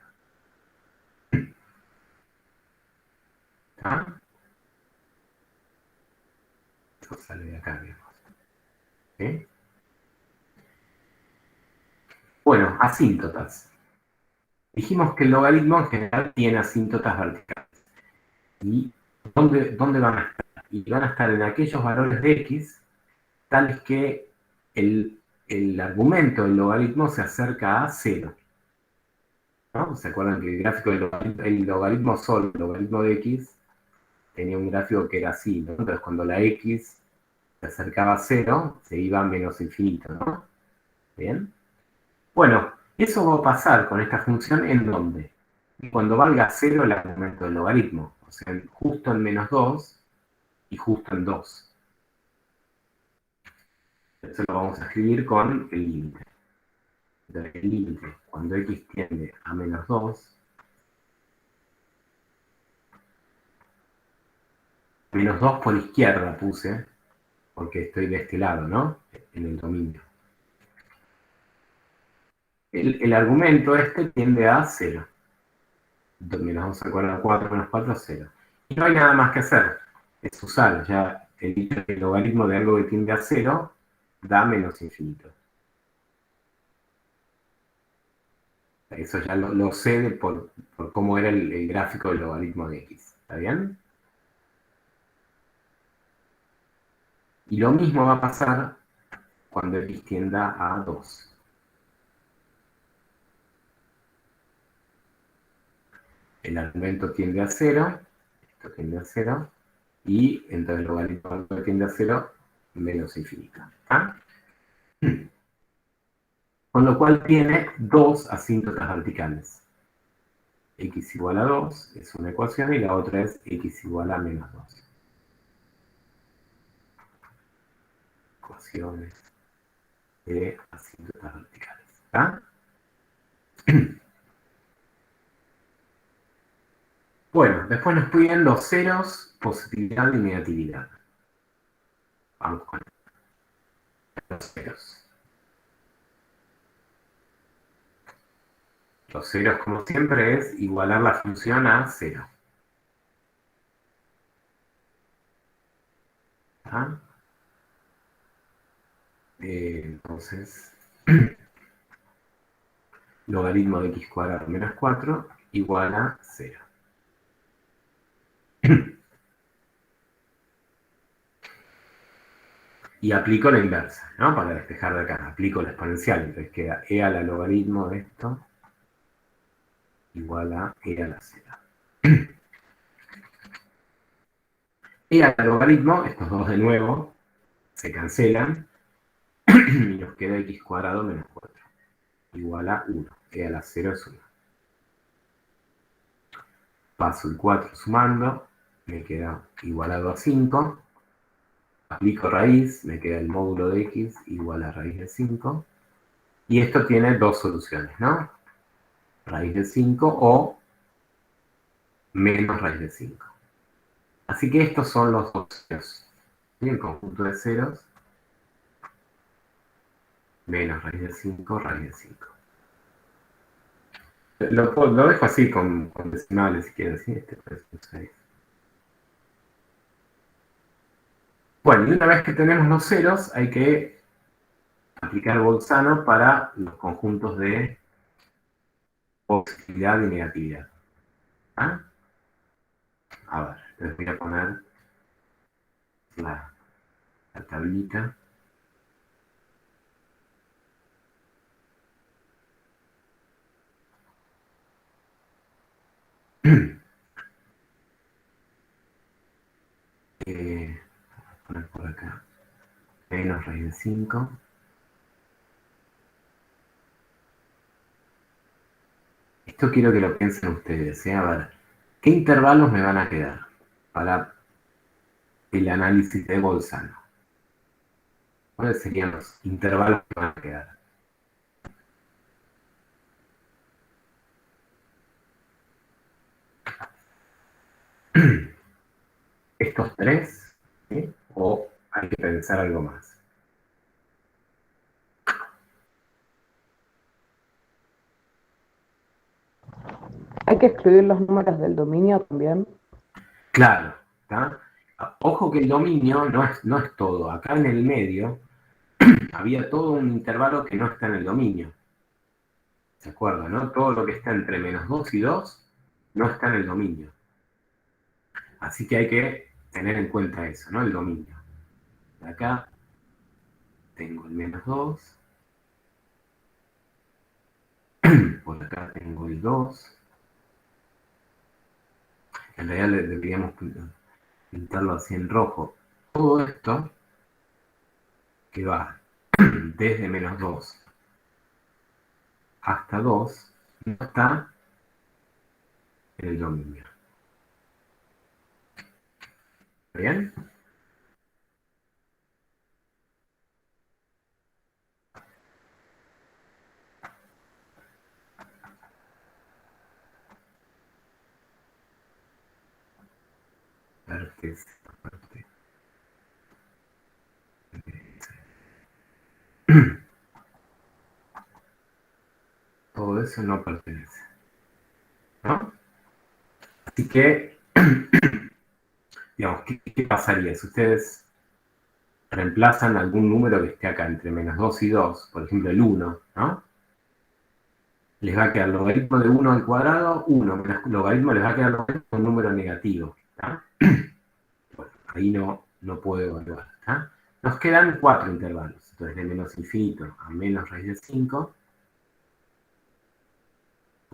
¿Está? Eso sale de acá, digamos. ¿Sí? Bueno, asíntotas. Dijimos que el logaritmo en general tiene asíntotas verticales. ¿Y dónde van a estar? Y van a estar en aquellos valores de x tales que el argumento del logaritmo se acerca a 0. ¿no? ¿Se acuerdan que el gráfico del logaritmo, el logaritmo solo, el logaritmo de x, tenía un gráfico que era así, ¿no? Entonces cuando la x se acercaba a 0, se iba a menos infinito, ¿no? ¿Bien? Bueno, eso va a pasar con esta función ¿en dónde? Cuando valga 0 el argumento del logaritmo, o sea, justo en menos 2 y justo en 2. Eso lo vamos a escribir con el límite. Entonces, el límite, cuando x tiende a menos 2, menos 2 por izquierda puse, porque estoy de este lado, ¿no? En el dominio. El argumento este tiende a 0. Menos 2 al cuadrado, 4 menos 4, 0. Y no hay nada más que hacer. Es usar ya el logaritmo de algo que tiende a 0 da menos infinito. Eso ya lo sé por cómo era el gráfico del logaritmo de x. ¿Está bien? Y lo mismo va a pasar cuando x tienda a 2. El argumento tiende a 0, esto tiende a 0, y entonces el logaritmo tiende a 0 menos infinito. ¿Ah? Con lo cual tiene dos asíntotas verticales. X igual a 2 es una ecuación y la otra es x igual a menos 2. Ecuaciones de asíntotas verticales. ¿Está? Bueno, después nos piden los ceros, positividad y negatividad. Vamos con los ceros. Los ceros, como siempre, es igualar la función a 0. ¿Ah? Entonces, logaritmo de x cuadrado menos 4 igual a 0. Y aplico la inversa, ¿no? Para despejar de acá. Aplico la exponencial. Entonces queda e a la logaritmo de esto igual a e a la 0. E a la logaritmo, estos dos de nuevo, se cancelan. Y nos queda x cuadrado menos 4 igual a 1. E a la 0 es 1. Paso el 4 sumando, me queda igualado a 5. Aplico raíz, me queda el módulo de x igual a raíz de 5. Y esto tiene dos soluciones, ¿no? Raíz de 5 o menos raíz de 5. Así que estos son los dos ceros. ¿Sí? El conjunto de ceros, menos raíz de 5, raíz de 5. Lo dejo así con decimales si quieren, ¿sí? Este puede ser 6. Bueno, y una vez que tenemos los ceros, hay que aplicar Bolzano para los conjuntos de positividad y negatividad. ¿Ah? A ver, les voy a poner la tablita. Voy a poner por acá menos raíz de 5. Esto quiero que lo piensen ustedes, ¿eh? A ver, ¿qué intervalos me van a quedar para el análisis de Bolzano? ¿Cuáles serían los intervalos que van a quedar? ¿Estos tres? ¿Sí? ¿O hay que pensar algo más? Hay que excluir los números del dominio también. Claro, ¿tá? Ojo que el dominio no es todo. Acá en el medio había todo un intervalo que no está en el dominio. ¿Se acuerdan, no? Todo lo que está entre menos 2 y 2 no está en el dominio. Así que hay que tener en cuenta eso, ¿no? El dominio. Acá tengo el menos 2 Por acá tengo el 2. En realidad deberíamos pintarlo así en rojo. Todo esto que va desde -2 hasta 2 no está en el dominio. ¿Bien? Todo eso no pertenece, ¿no? Así que, digamos, ¿qué pasaría si ustedes reemplazan algún número que esté acá entre -2 y 2, por ejemplo el 1, ¿no? Les va a quedar logaritmo de 1 al cuadrado, 1 menos logaritmo, les va a quedar logaritmo de un número negativo, ¿tá? Bueno, ahí no puedo evaluar, ¿tá? Nos quedan 4 intervalos, entonces de menos infinito a menos raíz de 5,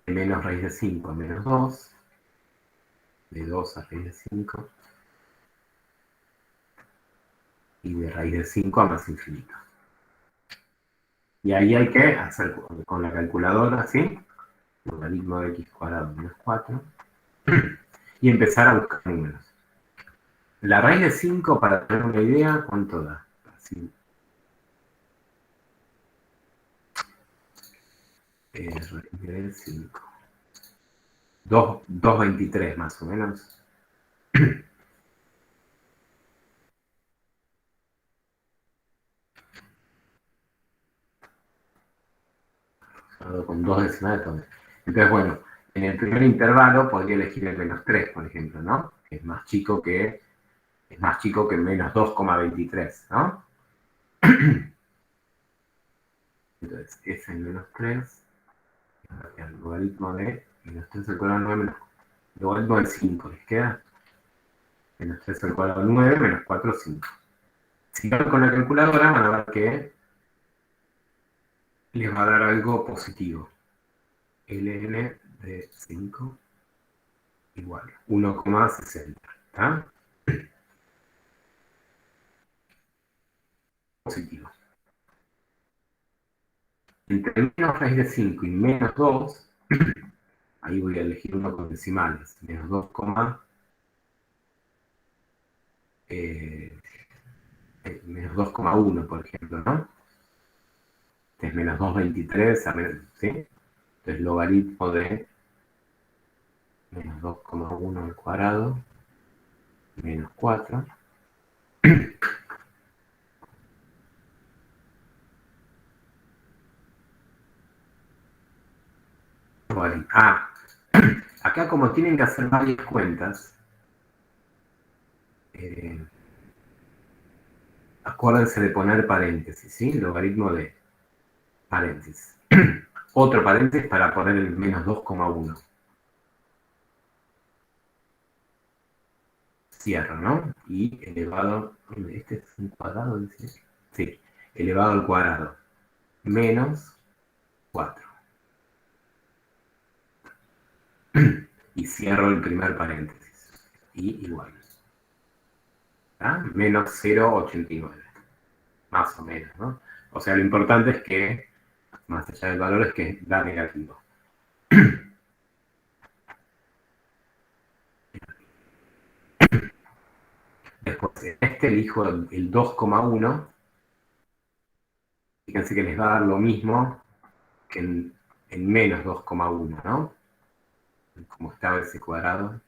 de menos raíz de 5 a -2, de 2 a raíz de 5, y de raíz de 5 a más infinito. Y ahí hay que hacer con la calculadora, ¿sí? Logaritmo de x cuadrado menos 4, y empezar a buscar números. La raíz de 5, para tener una idea, ¿cuánto da? Así. Raíz de 5. 2,23 más o menos. Con 2 decimales. Entonces, bueno, en el primer intervalo podría elegir el -3, por ejemplo, ¿no? Que es más chico que menos 2,23, ¿no? Entonces, f menos 3, el logaritmo de -3 al cuadrado 9 menos logaritmo de 5, ¿les queda? Menos 3 al cuadrado 9 menos 4, 5. Si van con la calculadora van a ver que les va a dar algo positivo. ln de 5 igual 1,60. ¿Está? Positivo. Entre menos raíz de 5 y menos 2, ahí voy a elegir uno con decimales. Menos 2, menos 2,1, por ejemplo, ¿no? Es menos 2,23 a menos, ¿sí? Entonces, logaritmo de menos 2,1 al cuadrado, menos 4. Ah, acá como tienen que hacer varias cuentas, acuérdense de poner paréntesis, ¿sí? Logaritmo de paréntesis. Otro paréntesis para poner el menos 2,1. Cierro, ¿no? Y elevado, ¿este es un cuadrado? ¿Dice? Sí, elevado al cuadrado. Menos 4. Y cierro el primer paréntesis. Y igual. ¿Ah? Menos 0,89. Más o menos, ¿no? O sea, lo importante es que, más allá del valor, es que da negativo. Después, en este elijo el 2,1. Fíjense que les va a dar lo mismo que en menos 2,1, ¿no? Como estaba ese cuadrado,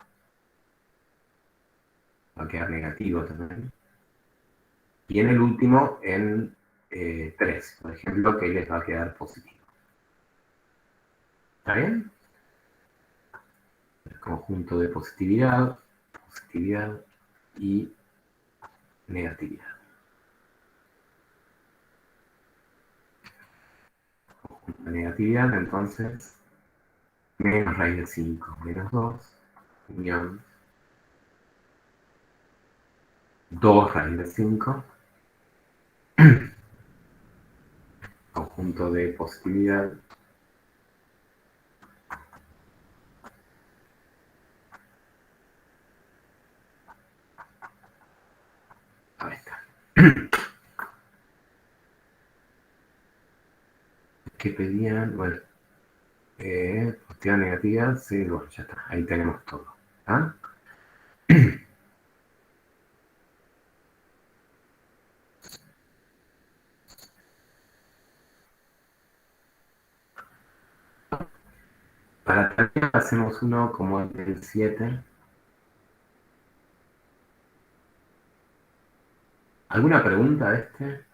va a quedar negativo también. Y en el último, en 3, por ejemplo, que les va a quedar positivo. ¿Está bien? El conjunto de positividad y negatividad. Conjunto de negatividad, entonces, menos raíz de 5 menos 2, unión 2 raíz de 5, conjunto de positividad ¿Qué pedían? Bueno, positividad negativa, sí, bueno, ya está, ahí tenemos todo. ¿Ah? Para tarea hacemos uno como el del 7. ¿Alguna pregunta de este?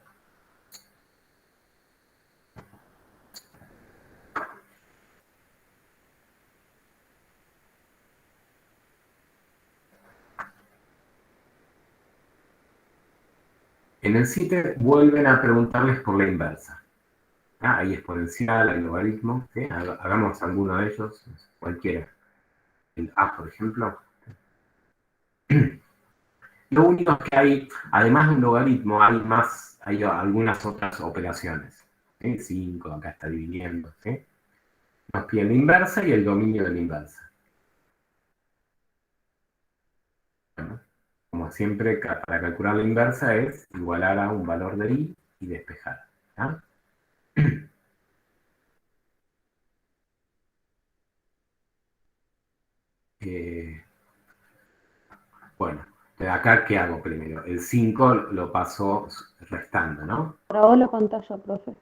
En el 7 vuelven a preguntarles por la inversa. Ah, hay exponencial, hay logaritmo. ¿Sí? Hagamos alguno de ellos, cualquiera. El A, por ejemplo. Lo único es que hay, además de un logaritmo, hay algunas otras operaciones. ¿Sí? 5, acá está dividiendo. ¿Sí? Nos piden la inversa y el dominio de la inversa. Bueno, como siempre, para calcular la inversa es igualar a un valor de i y despejar. ¿Ah? Bueno, de acá, ¿qué hago primero? El 5 lo paso restando, ¿no? Grabó la pantalla, profe.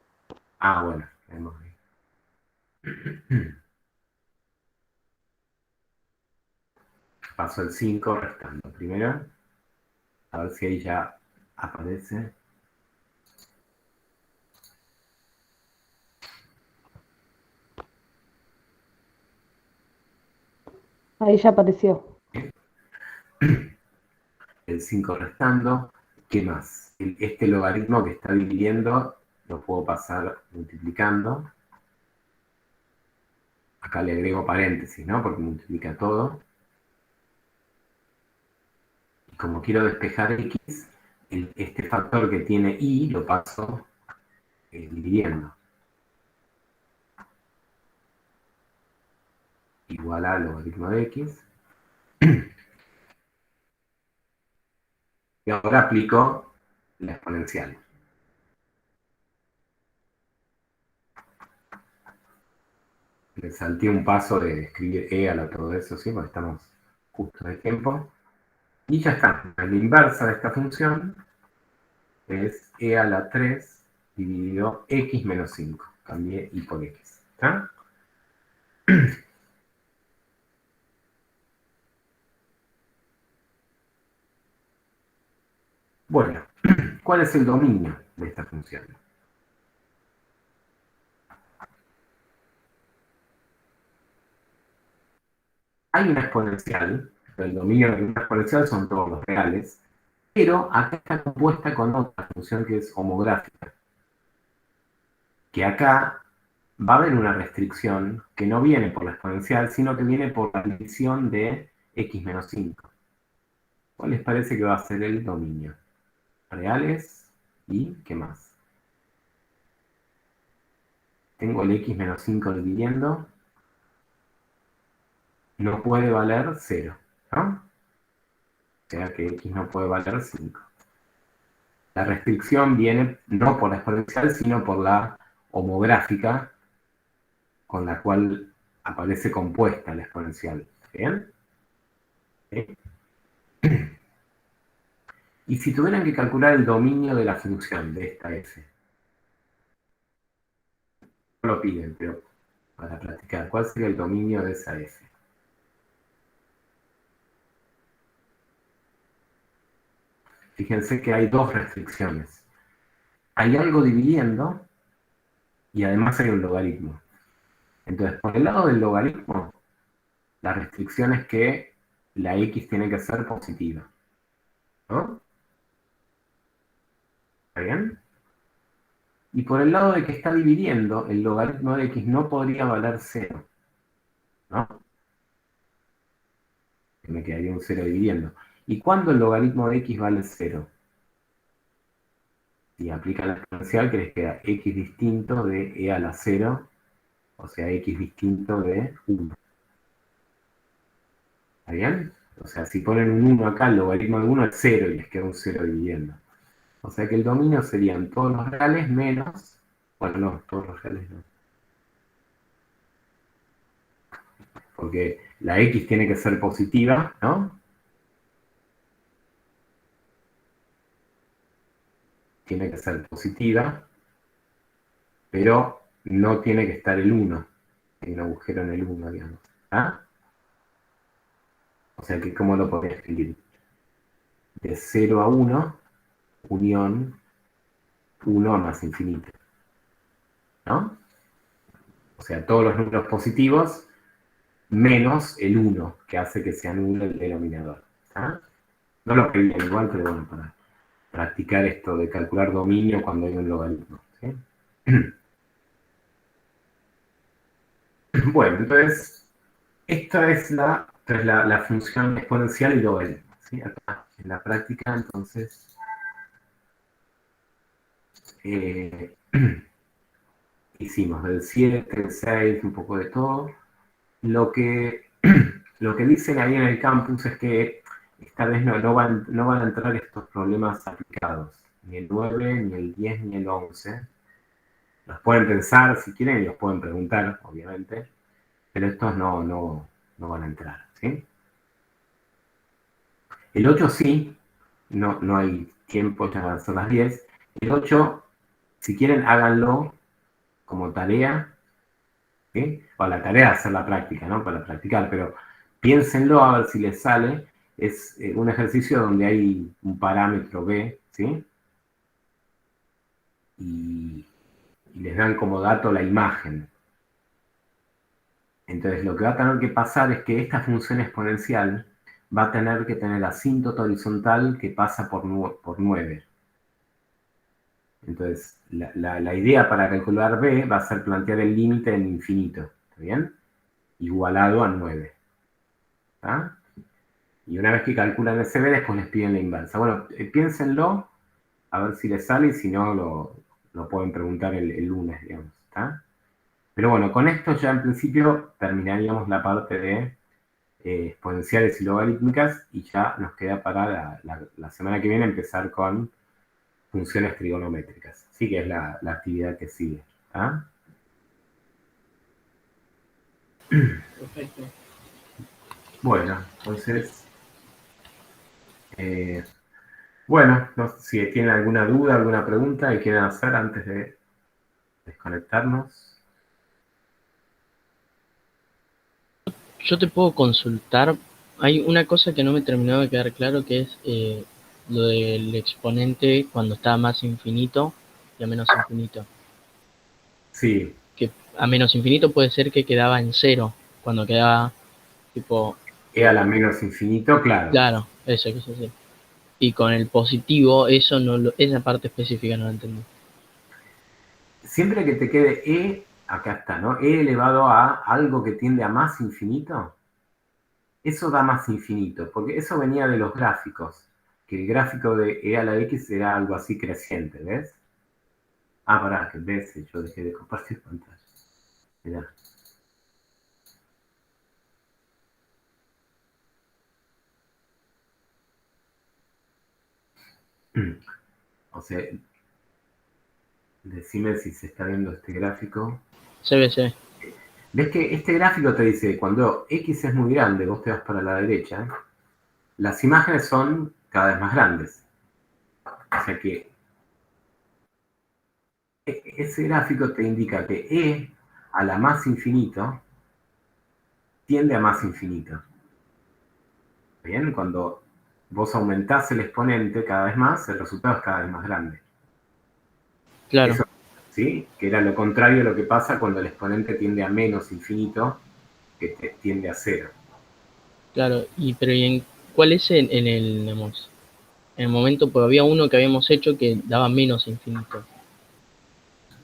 Ah, bueno, vemos ahí. Paso el 5 restando. Primero, a ver si ahí ya aparece. Ahí ya apareció. El 5 restando. ¿Qué más? Este logaritmo que está dividiendo lo puedo pasar multiplicando. Acá le agrego paréntesis, ¿no? Porque multiplica todo. Y como quiero despejar x, este factor que tiene y lo paso dividiendo. Igual a logaritmo de x. Y ahora aplico la exponencial. Le salté un paso de escribir e a la todo eso, ¿sí? Porque estamos justo de tiempo. Y ya está. La inversa de esta función es e a la 3 dividido x menos 5. Cambié y por x. ¿Está? Bueno, ¿cuál es el dominio de esta función? Hay una exponencial, el dominio de una exponencial son todos los reales, pero acá está compuesta con otra función que es homográfica. Que acá va a haber una restricción que no viene por la exponencial, sino que viene por la división de x menos 5. ¿Cuál les parece que va a ser el dominio? Reales y ¿qué más? Tengo el x menos 5 dividiendo. No puede valer 0, ¿no? O sea que x no puede valer 5. La restricción viene no por la exponencial, sino por la homográfica con la cual aparece compuesta la exponencial. ¿Bien? ¿Sí? Y si tuvieran que calcular el dominio de la función de esta f, no lo piden, pero para practicar, ¿cuál sería el dominio de esa f? Fíjense que hay dos restricciones. Hay algo dividiendo y además hay un logaritmo. Entonces, por el lado del logaritmo, la restricción es que la x tiene que ser positiva. ¿No? ¿Está bien? Y por el lado de que está dividiendo, el logaritmo de x no podría valer 0. ¿No? Que me quedaría un 0 dividiendo. ¿Y cuándo el logaritmo de x vale 0? Si aplica la exponencial, que les queda x distinto de e a la 0, o sea, x distinto de 1. ¿Está bien? O sea, si ponen un 1 acá, el logaritmo de 1 es 0 y les queda un 0 dividiendo. O sea que el dominio serían todos los reales menos, bueno, no, todos los reales no. porque la x tiene que ser positiva, ¿no? Tiene que ser positiva, pero no tiene que estar el 1. Hay un agujero en el 1, digamos. ¿Ah? O sea que, ¿cómo lo podría escribir? De 0 a 1, unión 1 más infinito. ¿No? O sea, todos los números positivos menos el 1, que hace que se anule el denominador. ¿Ah? No lo pedían igual, pero bueno, para practicar esto de calcular dominio cuando hay un logaritmo. ¿Sí? Bueno, entonces, esta es la función exponencial y logaritmo. ¿Sí? Acá en la práctica, entonces, hicimos del 7, del 6, un poco de todo. Lo que dicen ahí en el campus es que esta vez no van a entrar estos problemas aplicados. Ni el 9, ni el 10, ni el 11. Los pueden pensar si quieren y los pueden preguntar, obviamente. Pero estos no van a entrar, ¿sí? El 8 sí, no hay tiempo, ya son las 10. El 8, si quieren, háganlo como tarea, ¿sí? O la tarea es hacer la práctica, ¿no? Para practicar, pero piénsenlo a ver si les sale. Es un ejercicio donde hay un parámetro B, ¿sí? Y les dan como dato la imagen. Entonces lo que va a tener que pasar es que esta función exponencial va a tener que tener asíntota horizontal que pasa por 9. Entonces, la idea para calcular B va a ser plantear el límite en infinito, ¿está bien? Igualado a 9. ¿Está? Y una vez que calculan ese B, después les piden la inversa. Bueno, piénsenlo, a ver si les sale, y si no, lo pueden preguntar el lunes, digamos, ¿está? Pero bueno, con esto ya en principio terminaríamos la parte de exponenciales y logarítmicas, y ya nos queda para la semana que viene empezar con funciones trigonométricas. Sí, que es la actividad que sigue. ¿Ah? Perfecto. Bueno, entonces, bueno, no sé si tienen alguna duda, alguna pregunta que quieran hacer antes de desconectarnos. Yo te puedo consultar. Hay una cosa que no me terminó de quedar claro, que es lo del exponente cuando está a más infinito y a menos infinito. Sí. Que a menos infinito puede ser que quedaba en 0, cuando quedaba tipo... E a la menos infinito, claro. Claro, eso quiso decir. Y con el positivo, eso esa parte específica no la entendí. Siempre que te quede E, acá está, ¿no? E elevado a algo que tiende a más infinito, eso da más infinito, porque eso venía de los gráficos, que el gráfico de E a la X era algo así creciente, ¿ves? Ah, pará, que ves, yo dejé de compartir pantalla. Mirá. O sea, decime si se está viendo este gráfico. Se ve. ¿Ves que este gráfico te dice, cuando X es muy grande, vos te vas para la derecha, las imágenes son cada vez más grandes? O sea que ese gráfico te indica que E a la más infinito tiende a más infinito. ¿Bien? Cuando vos aumentás el exponente cada vez más, el resultado es cada vez más grande. Claro. Eso, ¿sí? Que era lo contrario de lo que pasa cuando el exponente tiende a menos infinito, que tiende a 0. Claro, pero ¿cuál es en el momento? Porque había uno que habíamos hecho que daba menos infinito.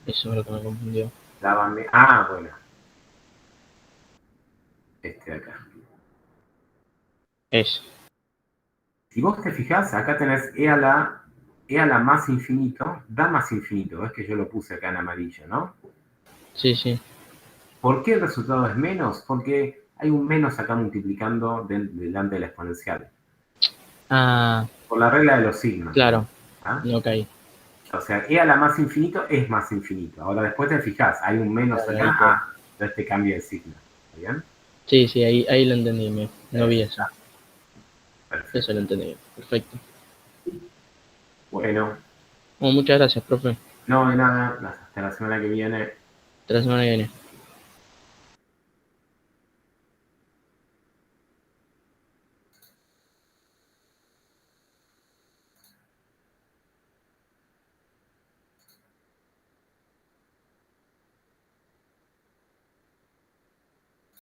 Eso es lo que me confundió. Bueno. Este de acá. Eso. Si vos te fijás, acá tenés E a la más infinito, da más infinito. Ves que yo lo puse acá en amarillo, ¿no? Sí. ¿Por qué el resultado es menos? Porque hay un menos acá multiplicando delante de la exponencial. Ah. Por la regla de los signos. Claro. ¿Ah? No caí. O sea, E a la más infinito es más infinito. Ahora después te fijás, hay un menos acá, entonces te cambia el signo. ¿Está bien? Sí, sí, ahí lo entendí, no vi eso. Perfecto. Eso lo entendí. Perfecto. Bueno, Bueno, muchas gracias, profe. no, de nada, hasta la semana que viene. Hasta la semana que viene.